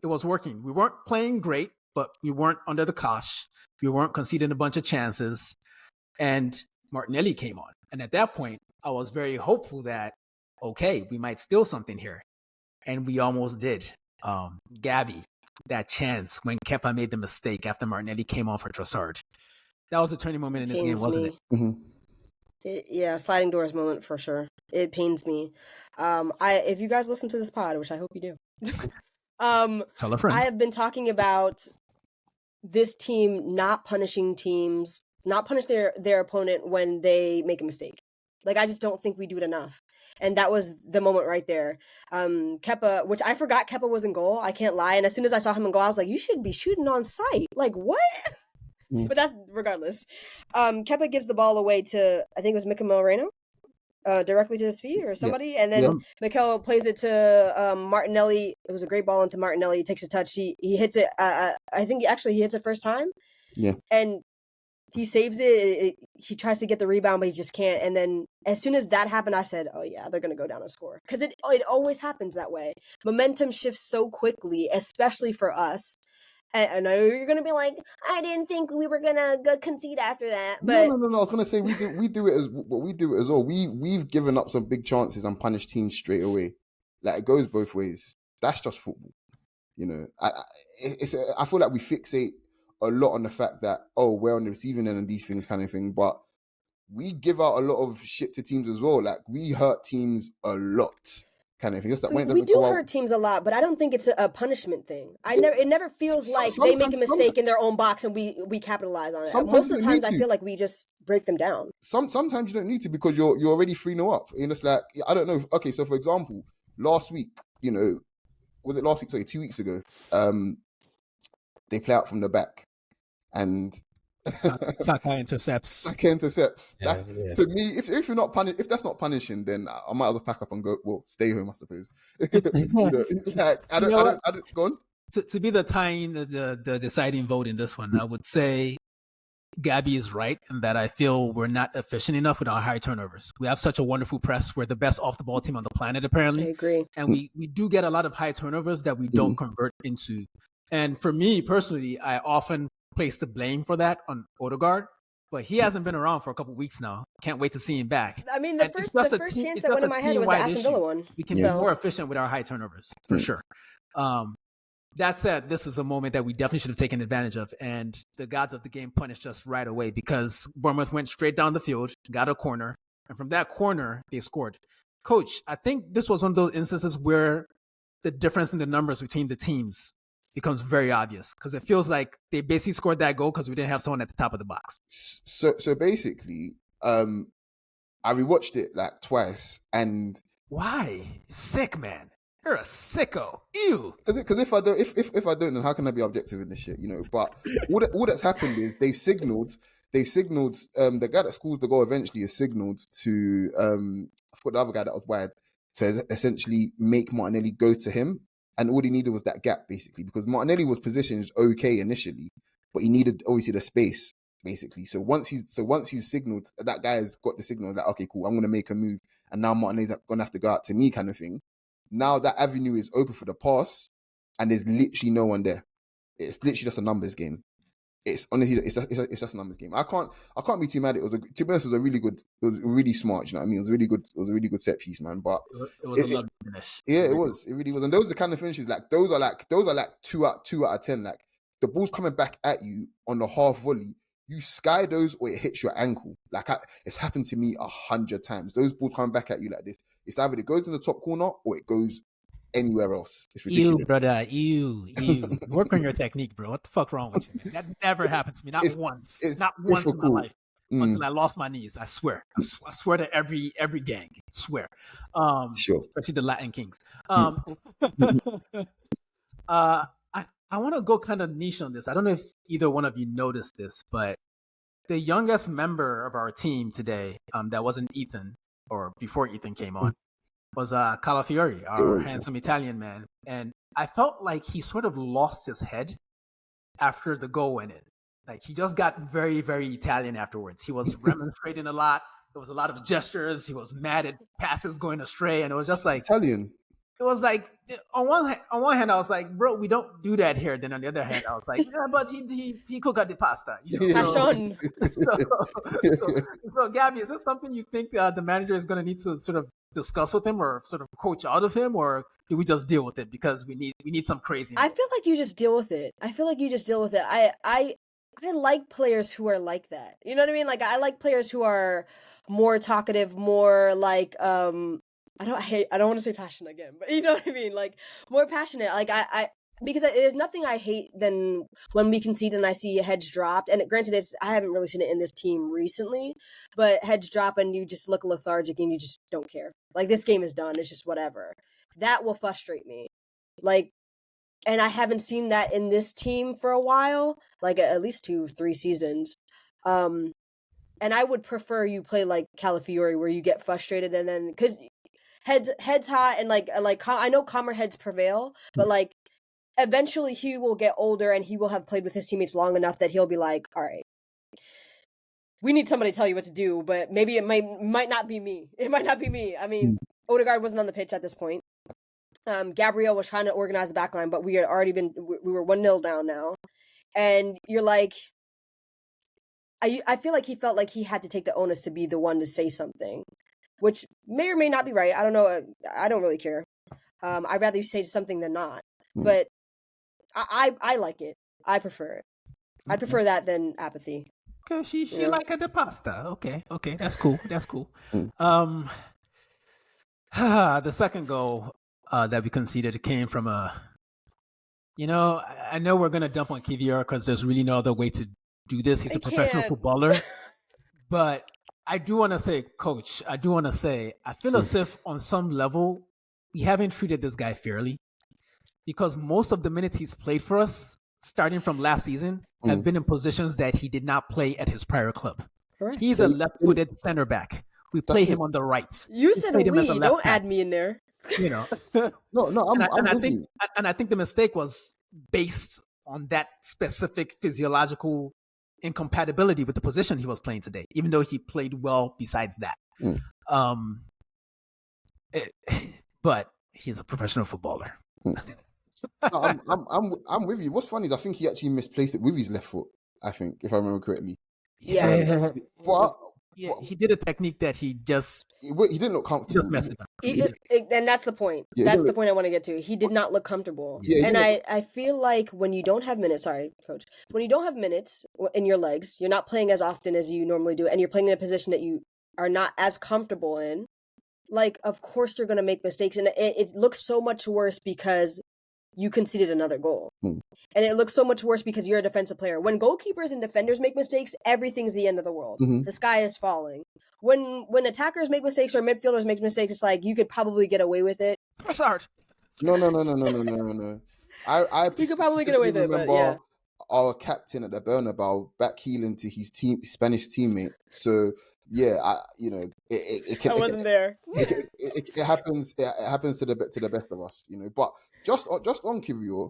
It was working. We weren't playing great, but we weren't under the cosh. We weren't conceding a bunch of chances. And Martinelli came on. And at that point, I was very hopeful that, okay, we might steal something here. And we almost did. Gabby, that chance when Kepa made the mistake after Martinelli came on for Trossard. That was a turning moment in this game, wasn't it? Yeah, sliding doors moment for sure. It pains me. If you guys listen to this pod, which I hope you do, tell a friend. I have been talking about this team not punishing their opponent when they make a mistake. Like, I just don't think we do it enough. And that was the moment right there. Kepa, which I forgot Kepa was in goal. I can't lie. And as soon as I saw him in goal, I was like, you should be shooting on sight. Like, what? But that's regardless. Kepa gives the ball away to, I think it was Mikel Moreno, directly to his feet or somebody. And then Mikel plays it to Martinelli. It was a great ball into Martinelli. He takes a touch. He hits it. I think he hits it first time. Yeah. And he saves it. He tries to get the rebound, but he just can't. And then as soon as that happened, I said, oh, yeah, they're going to go down and score. Because it always happens that way. Momentum shifts so quickly, especially for us. And I know you're going to be like, I didn't think we were going to concede after that. But No. I was going to say, we do it as well. We've given up some big chances and punished teams straight away. Like, it goes both ways. That's just football. You know, I feel like we fixate a lot on the fact that, we're on the receiving end and these things kind of thing, but we give out a lot of shit to teams as well. Like, we hurt teams a lot kind of thing. Just that when we do hurt teams a lot, but I don't think it's a punishment thing. It never feels like they make a mistake in their own box and we capitalize on it. Most of the times I feel like we just break them down. Sometimes you don't need to because you're already 3-0 up. And it's like, I don't know. Okay, so for example, last week, you know, was it last week? Sorry, 2 weeks ago, they play out from the back. And Saka intercepts. Yeah, to me, if you're not if that's not punishing, then I might as well pack up and go. Well, stay home, I suppose. I don't go on. To be the deciding vote in this one, I would say Gabby is right in that I feel we're not efficient enough with our high turnovers. We have such a wonderful press. We're the best off the ball team on the planet, apparently. I agree. And we do get a lot of high turnovers that we don't convert into. And for me personally, I often place the blame for that on Odegaard, but he hasn't been around for a couple of weeks now. Can't wait to see him back. I mean, the first chance that went in my head was the Aston Villa one. We can be more efficient with our high turnovers, for sure. That said, this is a moment that we definitely should have taken advantage of, and the gods of the game punished us right away because Bournemouth went straight down the field, got a corner, and from that corner, they scored. Coach, I think this was one of those instances where the difference in the numbers between the teams becomes very obvious because it feels like they basically scored that goal because we didn't have someone at the top of the box. So basically, I rewatched it like twice and why? Sick, man. You're a sicko. Ew. Because if I don't, then how can I be objective in this shit? You know. But all that's happened is they signaled. The guy that scores the goal eventually is signaled to I forgot the other guy that was wide to essentially make Martinelli go to him. And all he needed was that gap, basically, because Martinelli was positioned okay initially, but he needed obviously the space, basically. So once he's signaled, that guy has got the signal that okay, cool, I'm going to make a move, and now Martinelli's going to have to go out to me, kind of thing. Now that avenue is open for the pass, and there's literally no one there. It's literally just a numbers game. It's honestly, it's just a numbers game. I can't be too mad. To be honest, it was really smart. You know what I mean? It was a really good set piece, man. But it was a lovely finish. Yeah, it was. It really was. And those are the kind of finishes those are like 2 out of 10. Like the ball's coming back at you on the half volley. You sky those or it hits your ankle. Like it's happened to me 100 times. Those balls coming back at you like this. It's either it goes in the top corner or it goes anywhere else. It's You, ridiculous. brother, you. Work on your technique, bro. What the fuck wrong with you, man? That never happened to me. Not once. It's Not once in my difficult. life. Until I lost my knees. I swear. I swear to every gang. I swear. Sure. Especially the Latin kings. I want to go kind of niche on this. I don't know if either one of you noticed this, but the youngest member of our team today, that wasn't Ethan, or before Ethan came on, was Calafiori, our handsome Italian man. And I felt like he sort of lost his head after the goal went in. Like, he just got very, very Italian afterwards. He was remonstrating a lot. There was a lot of gestures. He was mad at passes going astray. And it was just like... Italian. It was like, on one hand, I was like, bro, we don't do that here. Then on the other hand, I was like, yeah, but he cooked the pasta. You know? So, Gabby, is this something you think the manager is going to need to sort of discuss with him or sort of coach out of him, or do we just deal with it because we need some crazy? I feel like you just deal with it. I like players who are like that. You know what I mean? Like, I like players who are more talkative, more like I don't want to say passionate again, but you know what I mean? Like, more passionate. Like, because there's nothing I hate than when we concede and I see heads dropped. And granted, I haven't really seen it in this team recently, but heads drop and you just look lethargic and you just don't care. Like, this game is done. It's just whatever. That will frustrate me. Like, and I haven't seen that in this team for a while, like at least 2-3 seasons. And I would prefer you play like Calafiori, where you get frustrated and then, because heads hot and like I know calmer heads prevail, but like eventually he will get older and he will have played with his teammates long enough that he'll be like, all right, we need somebody to tell you what to do, but maybe it might not be me. It might not be me. I mean, Odegaard wasn't on the pitch at this point. Gabriel was trying to organize the backline, but we were 1-0 down now, and you're like, I feel like he felt like he had to take the onus to be the one to say something, which may or may not be right. I don't know. I don't really care. I'd rather you say something than not. But I like it. I prefer it. I prefer that than apathy. Okay, she like the pasta. Okay, that's cool. That's cool. The second goal that we conceded came from I know we're gonna dump on Kivior because there's really no other way to do this. He's a professional footballer, but I do want to say, Coach, I feel as if on some level we haven't treated this guy fairly, because most of the minutes he's played for us, starting from last season, have been in positions that he did not play at his prior club. Correct. He's a left-footed center back. We play him on the right. You said we. Don't add me in there. You know. I think the mistake was based on that specific physiological incompatibility with the position he was playing today, even though he played well besides that. But he's a professional footballer. I'm with you. What's funny is I think he actually misplaced it with his left foot, I think, if I remember correctly. Yeah. He did a technique that he didn't look comfortable. He just messed it up. And that's the point. That's the point I want to get to. He did not look comfortable. And I feel like when you don't have minutes, sorry, Coach, when you don't have minutes in your legs, you're not playing as often as you normally do, and you're playing in a position that you are not as comfortable in, like, of course you're going to make mistakes. And it looks so much worse because you conceded another goal. And it looks so much worse because you're a defensive player. When goalkeepers and defenders make mistakes, everything's the end of the world. The sky is falling. When attackers make mistakes or midfielders make mistakes, it's like you could probably get away with it. Press hard. No. You could probably get away with it, but yeah. Our captain at the Bernabeu backheeling to his Spanish teammate. So yeah, I wasn't there. It happens. It happens to the best of us, But just on Kivior,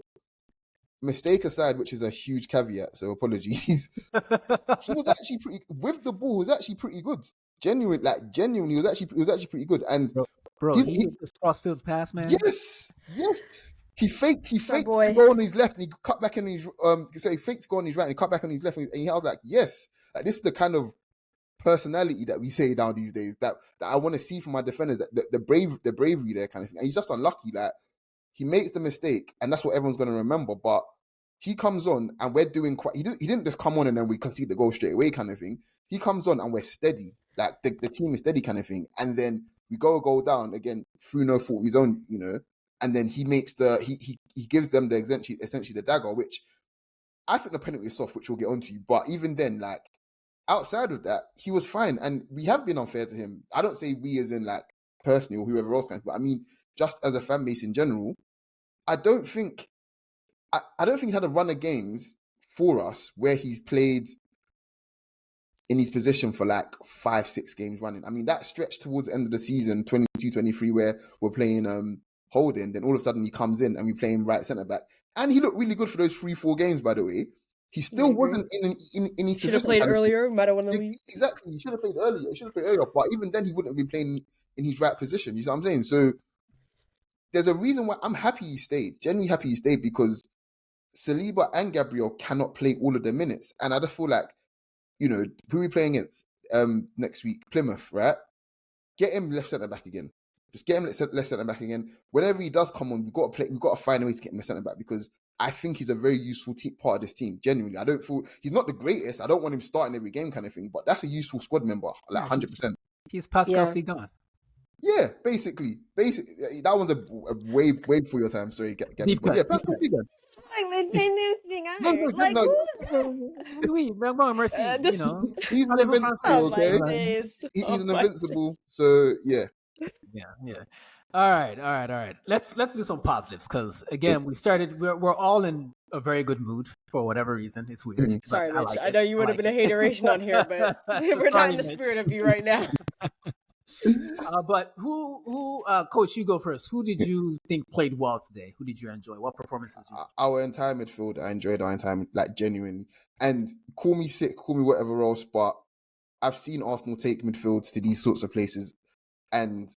mistake aside, which is a huge caveat, so apologies. He was actually pretty with the ball. He was actually pretty good. Genuinely, he was actually pretty good. And bro, he did this crossfield pass, man. Yes. He faked to go on his left, and he cut back on his he faked to go on his right, and he cut back on his left, and I was like, yes, like, this is the kind of personality that we say now these days that I want to see from my defenders, that the bravery there kind of thing. And he's just unlucky that he makes the mistake, and that's what everyone's going to remember. But he comes on, and we're doing quite. He didn't just come on and then we concede the goal straight away, kind of thing. He comes on and we're steady, like the team is steady, kind of thing. And then we go down again through no fault of his own, and then he makes he gives them the essentially the dagger, which I think the penalty is soft, which we'll get onto. But even then, like outside of that, he was fine, and we have been unfair to him. I don't say we as in like personally or whoever else can, but I mean just as a fan base in general. I don't think he had a run of games for us where he's played in his position for like 5-6 games running. I mean, that stretch towards the end of the season, 22-23, where we're playing Holding, then all of a sudden he comes in and we play him right centre back. And he looked really good for those 3-4 games, by the way. He still wasn't in his Should position. have played earlier, might have won the league. Exactly, he should have played earlier. But even then, he wouldn't have been playing in his right position. You see what I'm saying? So there's a reason why I'm happy he stayed. Genuinely happy he stayed, because Saliba and Gabriel cannot play all of the minutes. And I just feel like, you know, who are we playing against next week? Plymouth, right? Get him left centre back again. Just get him left centre back again. Whenever he does come on, we've got to find a way to get him left centre back, because I think he's a very useful part of this team. Genuinely, I don't feel he's not the greatest. I don't want him starting every game, kind of thing. But that's a useful squad member, like 100%. He's Pascal Sigan. Yeah, basically, that one's a way before your time. Sorry, Gabby. But yeah, Pascal Sigan. Like, who's that? Mercy. He's an invincible, okay? He's an invincible. So yeah. All right. Let's do some positives, because again, we're all in a very good mood for whatever reason. It's weird. Mm-hmm. Sorry, Mitch. I know you would have been a hateration on here, but we're not in the spirit of you right now. But who Coach, you go first. Who did you think played well today? Who did you enjoy? What performances? Our entire midfield, I enjoyed our entire, like, genuinely. And call me sick, call me whatever else, but I've seen Arsenal take midfields to these sorts of places, and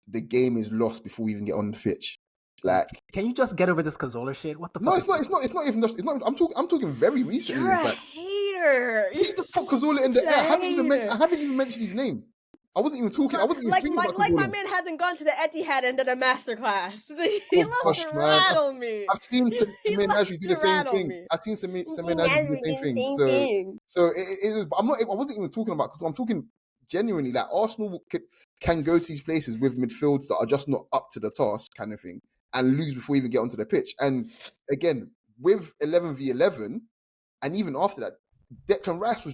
the game is lost before we even get on the pitch. Like, can you just get over this Cazorla shit? What the fuck? No, it's not even just. It's not. I'm talking very recently. You're a hater. You need to put Cazorla in the air. I haven't even mentioned his name. I wasn't even talking. I wasn't even thinking about like my man hasn't gone to the Etihad and done a masterclass. He loves to rattle me. I've seen Samir Nasri do the same thing. I've seen Samir Nasri do the same thing. So it is. I wasn't even talking about, because I'm talking genuinely, like, Arsenal can go to these places with midfields that are just not up to the task, kind of thing, and lose before we even get onto the pitch. And again, with 11v11, and even after that, Declan Rice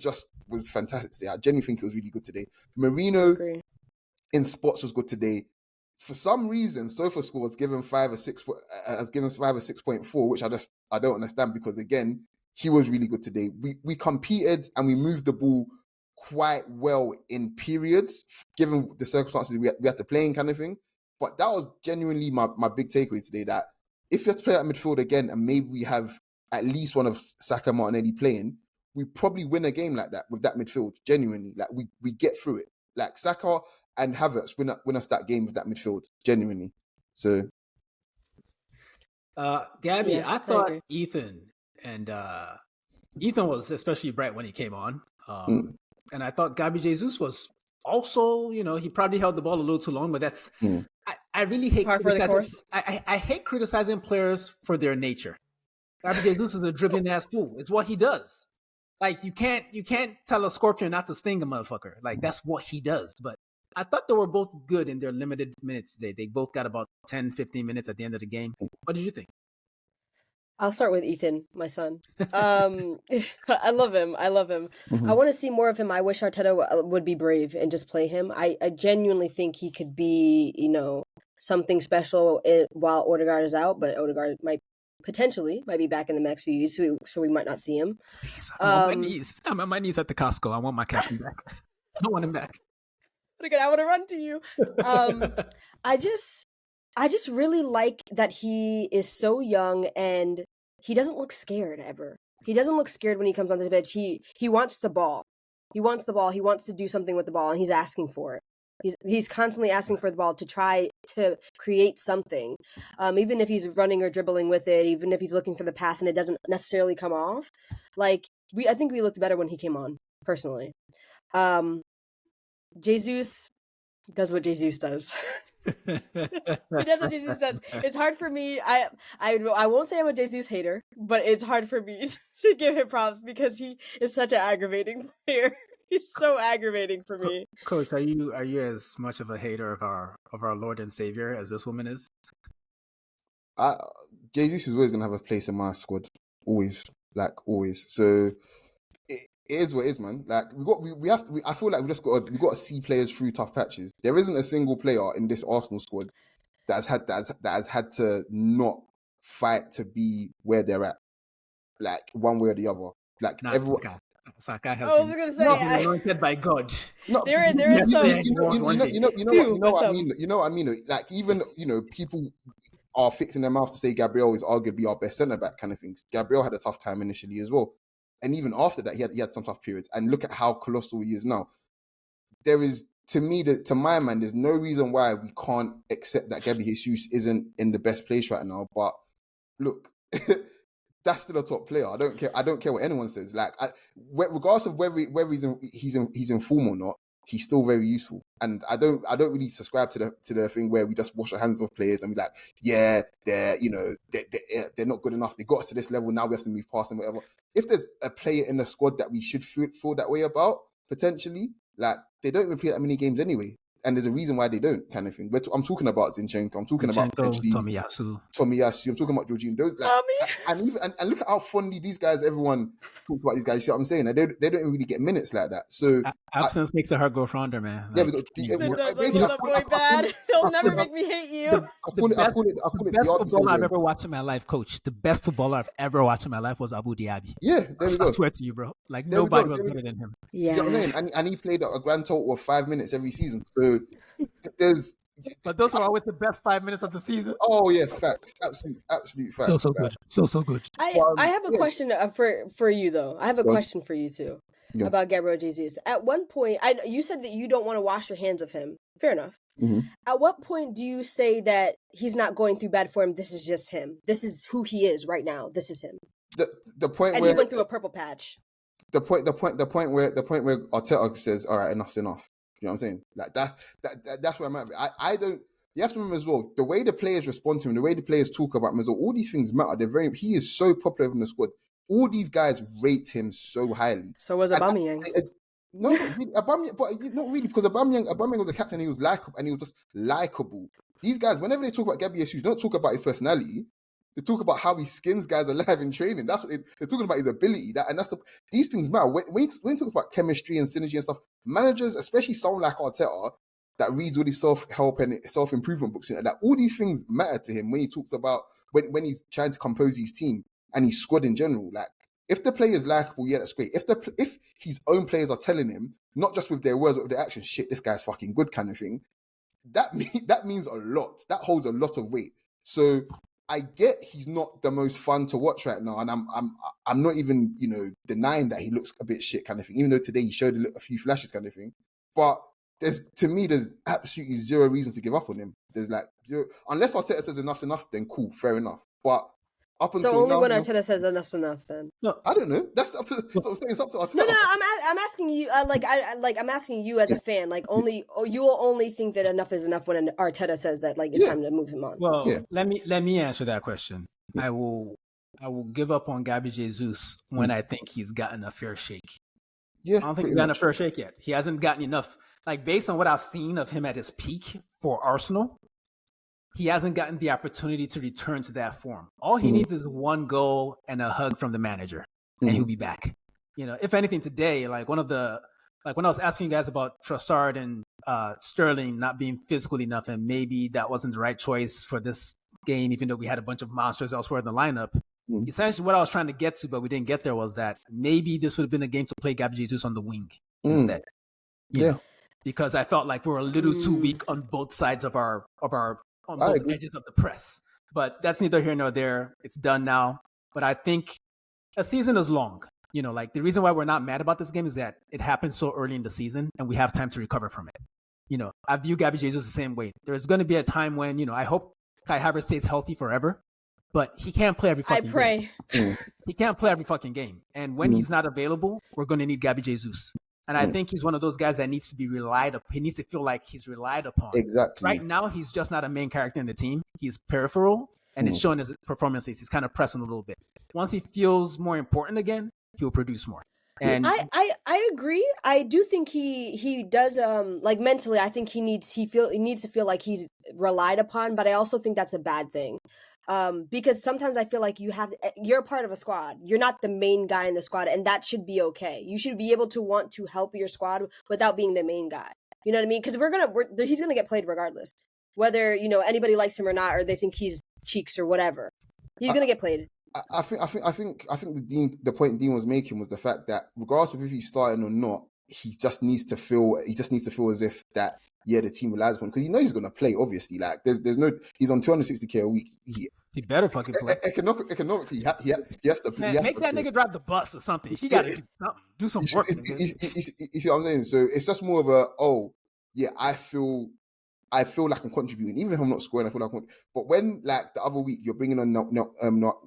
was fantastic today. I genuinely think it was really good today. Marino in spots was good today. For some reason, SofaScore has given 5 or 6.4, which I don't understand, because again, he was really good today. We competed and we moved the ball quite well in periods, given the circumstances we had to play in, kind of thing. But that was genuinely my big takeaway today, that if we have to play at midfield again, and maybe we have at least one of Saka, Martinelli playing, we probably win a game like that with that midfield. Genuinely, like, we get through it. Like, Saka and Havertz win us that game with that midfield. Genuinely. So, Gabby, I thought Ethan was especially bright when he came on, and I thought Gabby Jesus was also, he probably held the ball a little too long, but that's I really hate criticizing. I hate criticizing players for their nature. Gabby Jesus is a dribbling ass fool. It's what he does. Like, you can't tell a scorpion not to sting a motherfucker. Like, that's what he does. But I thought they were both good in their limited minutes today. They both got about 10, 15 minutes at the end of the game. What did you think? I'll start with Ethan, my son. I love him. Mm-hmm. I want to see more of him. I wish Arteta would be brave and just play him. I genuinely think he could be, something special while Odegaard is out, but Odegaard might be back in the next few years, so we might not see him. I'm on my knees at the Costco. I want my captain back. I want him back. I want to run to you. I just really like that he is so young and he doesn't look scared ever. He doesn't look scared when he comes onto the pitch. He wants the ball. He wants the ball. He wants to do something with the ball, and he's asking for it. He's constantly asking for the ball to try to create something, even if he's running or dribbling with it, even if he's looking for the pass and it doesn't necessarily come off. Like, I think we looked better when he came on, personally. Jesus does what Jesus does. He does what Jesus does. It's hard for me. I won't say I'm a Jesus hater, but it's hard for me to give him props because he is such an aggravating player. He's so aggravating for me. Coach, are you as much of a hater of our Lord and Savior as this woman is? Jesus is always gonna have a place in my squad, always, like always. So it is what it is, man. Like we have to. I feel like we got to see players through tough patches. There isn't a single player in this Arsenal squad that has had to not fight to be where they're at, like one way or the other. Like Not everyone. Saka has I was been gonna say, anointed by God. No, there is some. you know what I mean. You know what I mean. Like even people are fixing their mouths to say Gabriel is arguably our best centre back kind of things. Gabriel had a tough time initially as well, and even after that, he had some tough periods. And look at how colossal he is now. There is, to my mind, there's no reason why we can't accept that Gabby Jesus isn't in the best place right now. But look, that's still a top player. I don't care what anyone says. Like, regardless of whether he's in form or not, he's still very useful. And I don't really subscribe to the thing where we just wash our hands off players and be like, yeah, they're not good enough. They got us to this level. Now we have to move past them, whatever. If there's a player in the squad that we should feel that way about, potentially, like, they don't even play that many games anyway. And there's a reason why they don't, kind of thing. I'm talking about Zinchenko. I'm talking about potentially Tomiyasu. I'm talking about Jorginho. Those, like, and look at how fondly these guys, everyone talks about these guys. You see what I'm saying? They don't really get minutes like that. So absence makes a heart go fonder, man. Like, that boy bad. He'll never make me hate you. The best footballer I've ever watched in my life, coach. The best footballer I've ever watched in my life was Abu Dhabi. Yeah, there we go. I swear to you, bro. Like, nobody was better than him. Yeah, you know what I'm saying? And he played a grand total of 5 minutes every season. So there's. But those were always the best 5 minutes of the season. Oh yeah, facts, absolute facts. So good, so good. I have a question for you though. I have a question for you too about Gabriel Jesus. At one point, you said that you don't want to wash your hands of him. Fair enough. Mm-hmm. At what point do you say that he's not going through bad form? This is just him. This is who he is right now. This is him. The point and where he went through a purple patch. The point where Arteta says, "All right, enough's enough." You know what I'm saying? Like that's where I'm at. I don't. You have to remember as well, the way the players respond to him, the way the players talk about him as well, all these things matter. He is so popular in the squad. All these guys rate him so highly. So was Aubameyang. No, Aubameyang, but not really, because Aubameyang was a captain. He was likable, and he was just likable. These guys, whenever they talk about Gabby Jesus, they don't talk about his personality. They talk about how he skins guys alive in training. That's what they're talking about, his ability. These things matter. When he talks about chemistry and synergy and stuff, managers, especially someone like Arteta, that reads all these self-help and self-improvement books, that all these things matter to him when he talks about when he's trying to compose his team and his squad in general. Like, if the player is likable, yeah, that's great. If his own players are telling him, not just with their words, but with their actions, shit, this guy's fucking good, kind of thing, that means a lot. That holds a lot of weight. So I get he's not the most fun to watch right now, and I'm not even denying that he looks a bit shit, kind of thing. Even though today he showed a few flashes, kind of thing, but there's absolutely zero reason to give up on him. There's like zero, unless Arteta says enough's enough, then cool, fair enough. But up until only now, when Arteta says enough's enough, then. No, I don't know. That's up to. That's what I'm saying. It's up to Arteta. No. I'm asking you. I'm asking you as a fan. Like, you will only think that enough is enough when Arteta says that it's time to move him on. Well, let me answer that question. I will give up on Gabby Jesus when I think he's gotten a fair shake. Yeah, I don't think he's gotten a fair shake yet. He hasn't gotten enough. Like, based on what I've seen of him at his peak for Arsenal, he hasn't gotten the opportunity to return to that form. All he needs is one goal and a hug from the manager, and he'll be back. If anything, today, like when I was asking you guys about Trossard and Sterling not being physical enough, and maybe that wasn't the right choice for this game, even though we had a bunch of monsters elsewhere in the lineup. Essentially, what I was trying to get to, but we didn't get there, was that maybe this would have been a game to play Gabby Jesus on the wing instead. You know? Because I felt like we're a little too weak on both sides of our on both edges of the press. But that's neither here nor there. It's done now. But I think a season is long. Like, the reason why we're not mad about this game is that it happened so early in the season and we have time to recover from it. I view Gabby Jesus the same way. There's going to be a time when, I hope Kai Havertz stays healthy forever, but he can't play every fucking game. He can't play every fucking game. And when he's not available, we're going to need Gabby Jesus. And I think he's one of those guys that needs to be relied upon. He needs to feel like he's relied upon. Exactly. Right now, he's just not a main character in the team. He's peripheral, and it's showing his performances. He's kind of pressing a little bit. Once he feels more important again, he'll produce more. And I agree. I do think he does mentally. I think he needs to feel like he's relied upon, but I also think that's a bad thing. Because sometimes I feel like you're a part of a squad. You're not the main guy in the squad, and that should be okay. You should be able to want to help your squad without being the main guy. You know what I mean? Because he's gonna get played regardless, whether anybody likes him or not, or they think he's cheeks or whatever. He's gonna get played. I think the point Dean was making was the fact that regardless of if he's starting or not, he just needs to feel as if that the team relies upon him, because he's going to play. Obviously, like there's no, he's on 260K a week. He better fucking play. Economically, he has to play. Make that nigga drive the bus or something. He got to do some work. You see what I'm saying? So it's just more of I feel like I'm contributing, even if I'm not scoring. I feel like but when like the other week you're bringing on not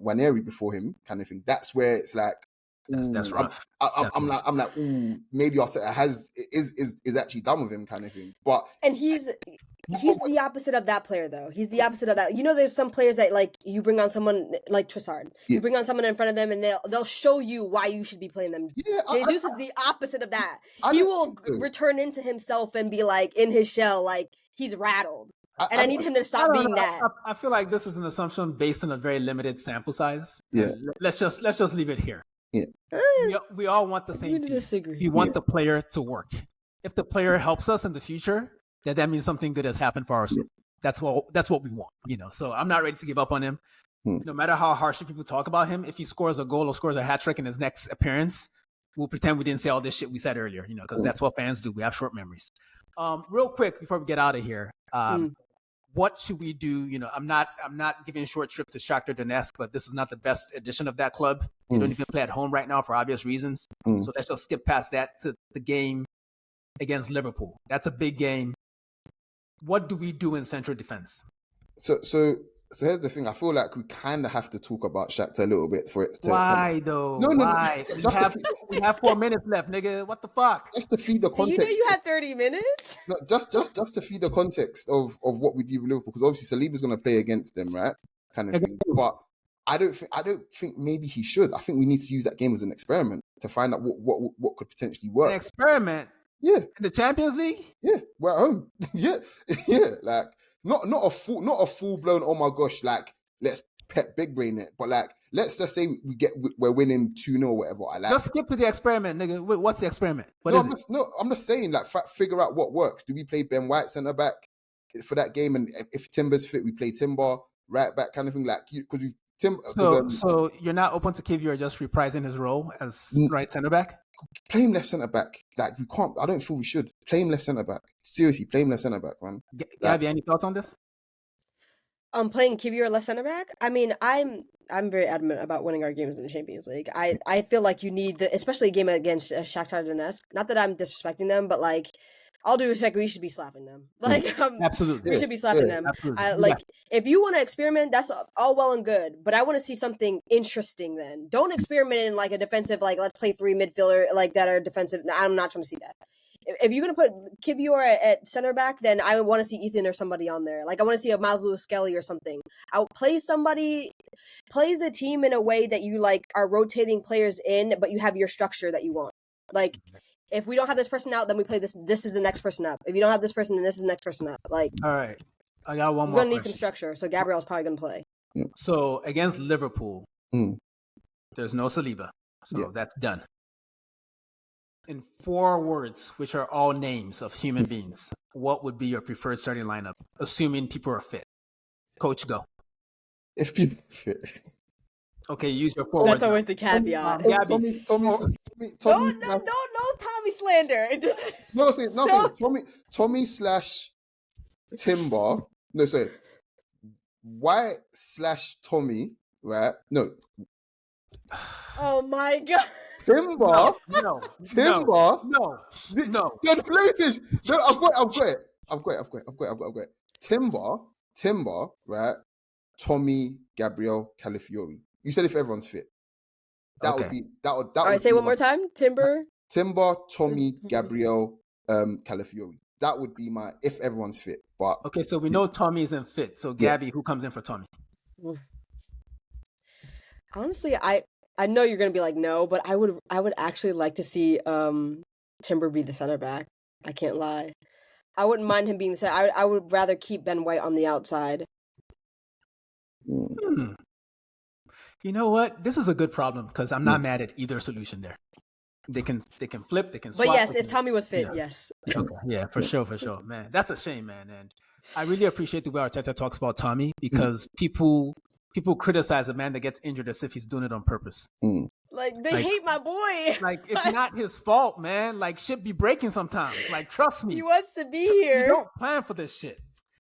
Waneri before him, kind of thing. That's where it's like, that's rough. I'm like, ooh, maybe Arteta is actually done with him, kind of thing. And he's the opposite of that player, though. He's the opposite of that. There's some players that like you bring on someone like Trossard. You bring on someone in front of them, and they'll show you why you should be playing them. Yeah, Jesus is the opposite of that. He will return into himself and be like in his shell, like he's rattled. And I need him to stop being that. I feel like this is an assumption based on a very limited sample size. Yeah. Let's just leave it here. Yeah. We all want the same thing. Disagree. We want the player to work. If the player helps us in the future, that means something good has happened for us. Yeah. That's what we want. So I'm not ready to give up on him. No matter how harshly people talk about him, if he scores a goal or scores a hat trick in his next appearance, we'll pretend we didn't say all this shit we said earlier. Because that's what fans do. We have short memories. Real quick before we get out of here, what should we do? I'm not giving short shrift to Shakhtar Donetsk, but this is not the best edition of that club. They don't even play at home right now for obvious reasons. So let's just skip past that to the game against Liverpool. That's a big game. What do we do in central defense? So here's the thing. I feel like we kind of have to talk about Shakhtar a little bit for it to. Why though? No. Why? We have 4 minutes left, nigga. What the fuck? Just to feed the context. Do you had 30 minutes? No, just to feed the context of what we do with Liverpool, because obviously Saliba's going to play against them, right? Kind of thing. But I don't think maybe he should. I think we need to use that game as an experiment to find out what could potentially work. An experiment. Yeah. In the Champions League? Yeah, we're at home. Yeah. Like not a full blown, oh my gosh, like let's pet big brain it. But like let's just say we're winning 2-0 or whatever. Just skip to the experiment, nigga. Wait, what's the experiment? I'm just saying, like, figure out what works. Do we play Ben White centre back for that game? And if Timber's fit, we play Timber right back, kind of thing. Like, because we So you're not open to Kivior just reprising his role as right centre back? Play him left centre back. Like, we can't. I don't feel we should play him left centre back. Seriously, play him left centre back, man. Gabby, any thoughts on this? Playing Kivior left center back. I mean, I'm very adamant about winning our games in the Champions League. I feel like you need especially a game against Shakhtar Donetsk. Not that I'm disrespecting them, but like, all due respect, we should be slapping them. Like, absolutely, we should be slapping them. If you want to experiment, that's all well and good. But I want to see something interesting. Then don't experiment in like a defensive, like let's play 3 midfielder like that are defensive. I'm not trying to see that. If you're going to put Kivior at center back, then I want to see Ethan or somebody on there. Like, I want to see a Miles Lewis-Skelly or something. I'll play the team in a way that you, like, are rotating players in, but you have your structure that you want. Like, if we don't have this person out, then we play this. This is the next person up. If you don't have this person, then this is the next person up. Like, all right. I got one more. We're going to need some structure, so Gabriel's probably going to play. Yeah. So, against Liverpool, there's no Saliba. So, that's done. In 4 words, which are all names of human beings, what would be your preferred starting lineup, assuming people are fit? Coach, go. If people are fit. Okay, use your 4 words. That's always the caveat. Tommy, no Tommy slander. No, Tommy / Timber. No, sorry. White / Tommy, right? No. Oh my God. Timber? No. Timber? No. I've got it. Timber, right? Tommy, Gabriel, Calafiori. You said if everyone's fit. That would be. All right, say one more time. Timber, Tommy, Gabriel, Calafiori. That would be my if everyone's fit. But okay, so we know Tommy isn't fit. So Gabby, who comes in for Tommy? Honestly, I know you're gonna be like no, but I would actually like to see Timber be the center back. I can't lie. I wouldn't mind him being the center. I would rather keep Ben White on the outside. Hmm. You know what? This is a good problem because I'm not mad at either solution there. They can flip, they can swap. But yes, they if can- Tommy was fit, yeah. yes. Okay, yeah, for sure. Man, that's a shame, man. And I really appreciate the way Arteta talks about Tommy because people criticize a man that gets injured as if he's doing it on purpose. Like, they hate my boy. Like, it's not his fault, man. Like, shit be breaking sometimes. Like, trust me. He wants to be You here. don't plan for this shit.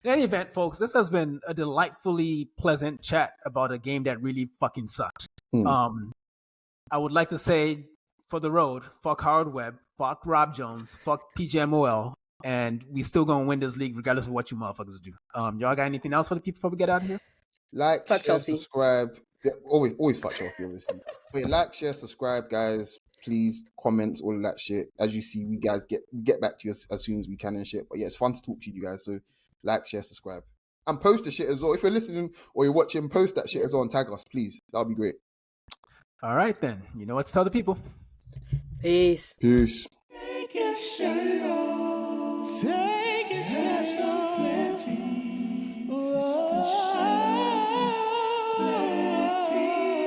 In any event, folks, this has been a delightfully pleasant chat about a game that really fucking sucked. I would like to say, for the road, fuck Howard Webb, fuck Rob Jones, fuck PGMOL, and we still gonna win this league regardless of what you motherfuckers do. Y'all got anything else for the people before we get out of here? Like, Fuck share, Chelsea. subscribe. Yeah, always fuck Chelsea, obviously. But like, share, subscribe, guys. Please, comments, all of that shit. As you see, we guys get back to you as soon as we can and shit. But yeah, it's fun to talk to you guys. So like, share, subscribe. And post the shit as well. If you're listening or you're watching, post that shit as well and tag us, please. That'll be great. All right, then. You know what to tell the people. Peace. Peace. Take your shirt off. Take your shirt off.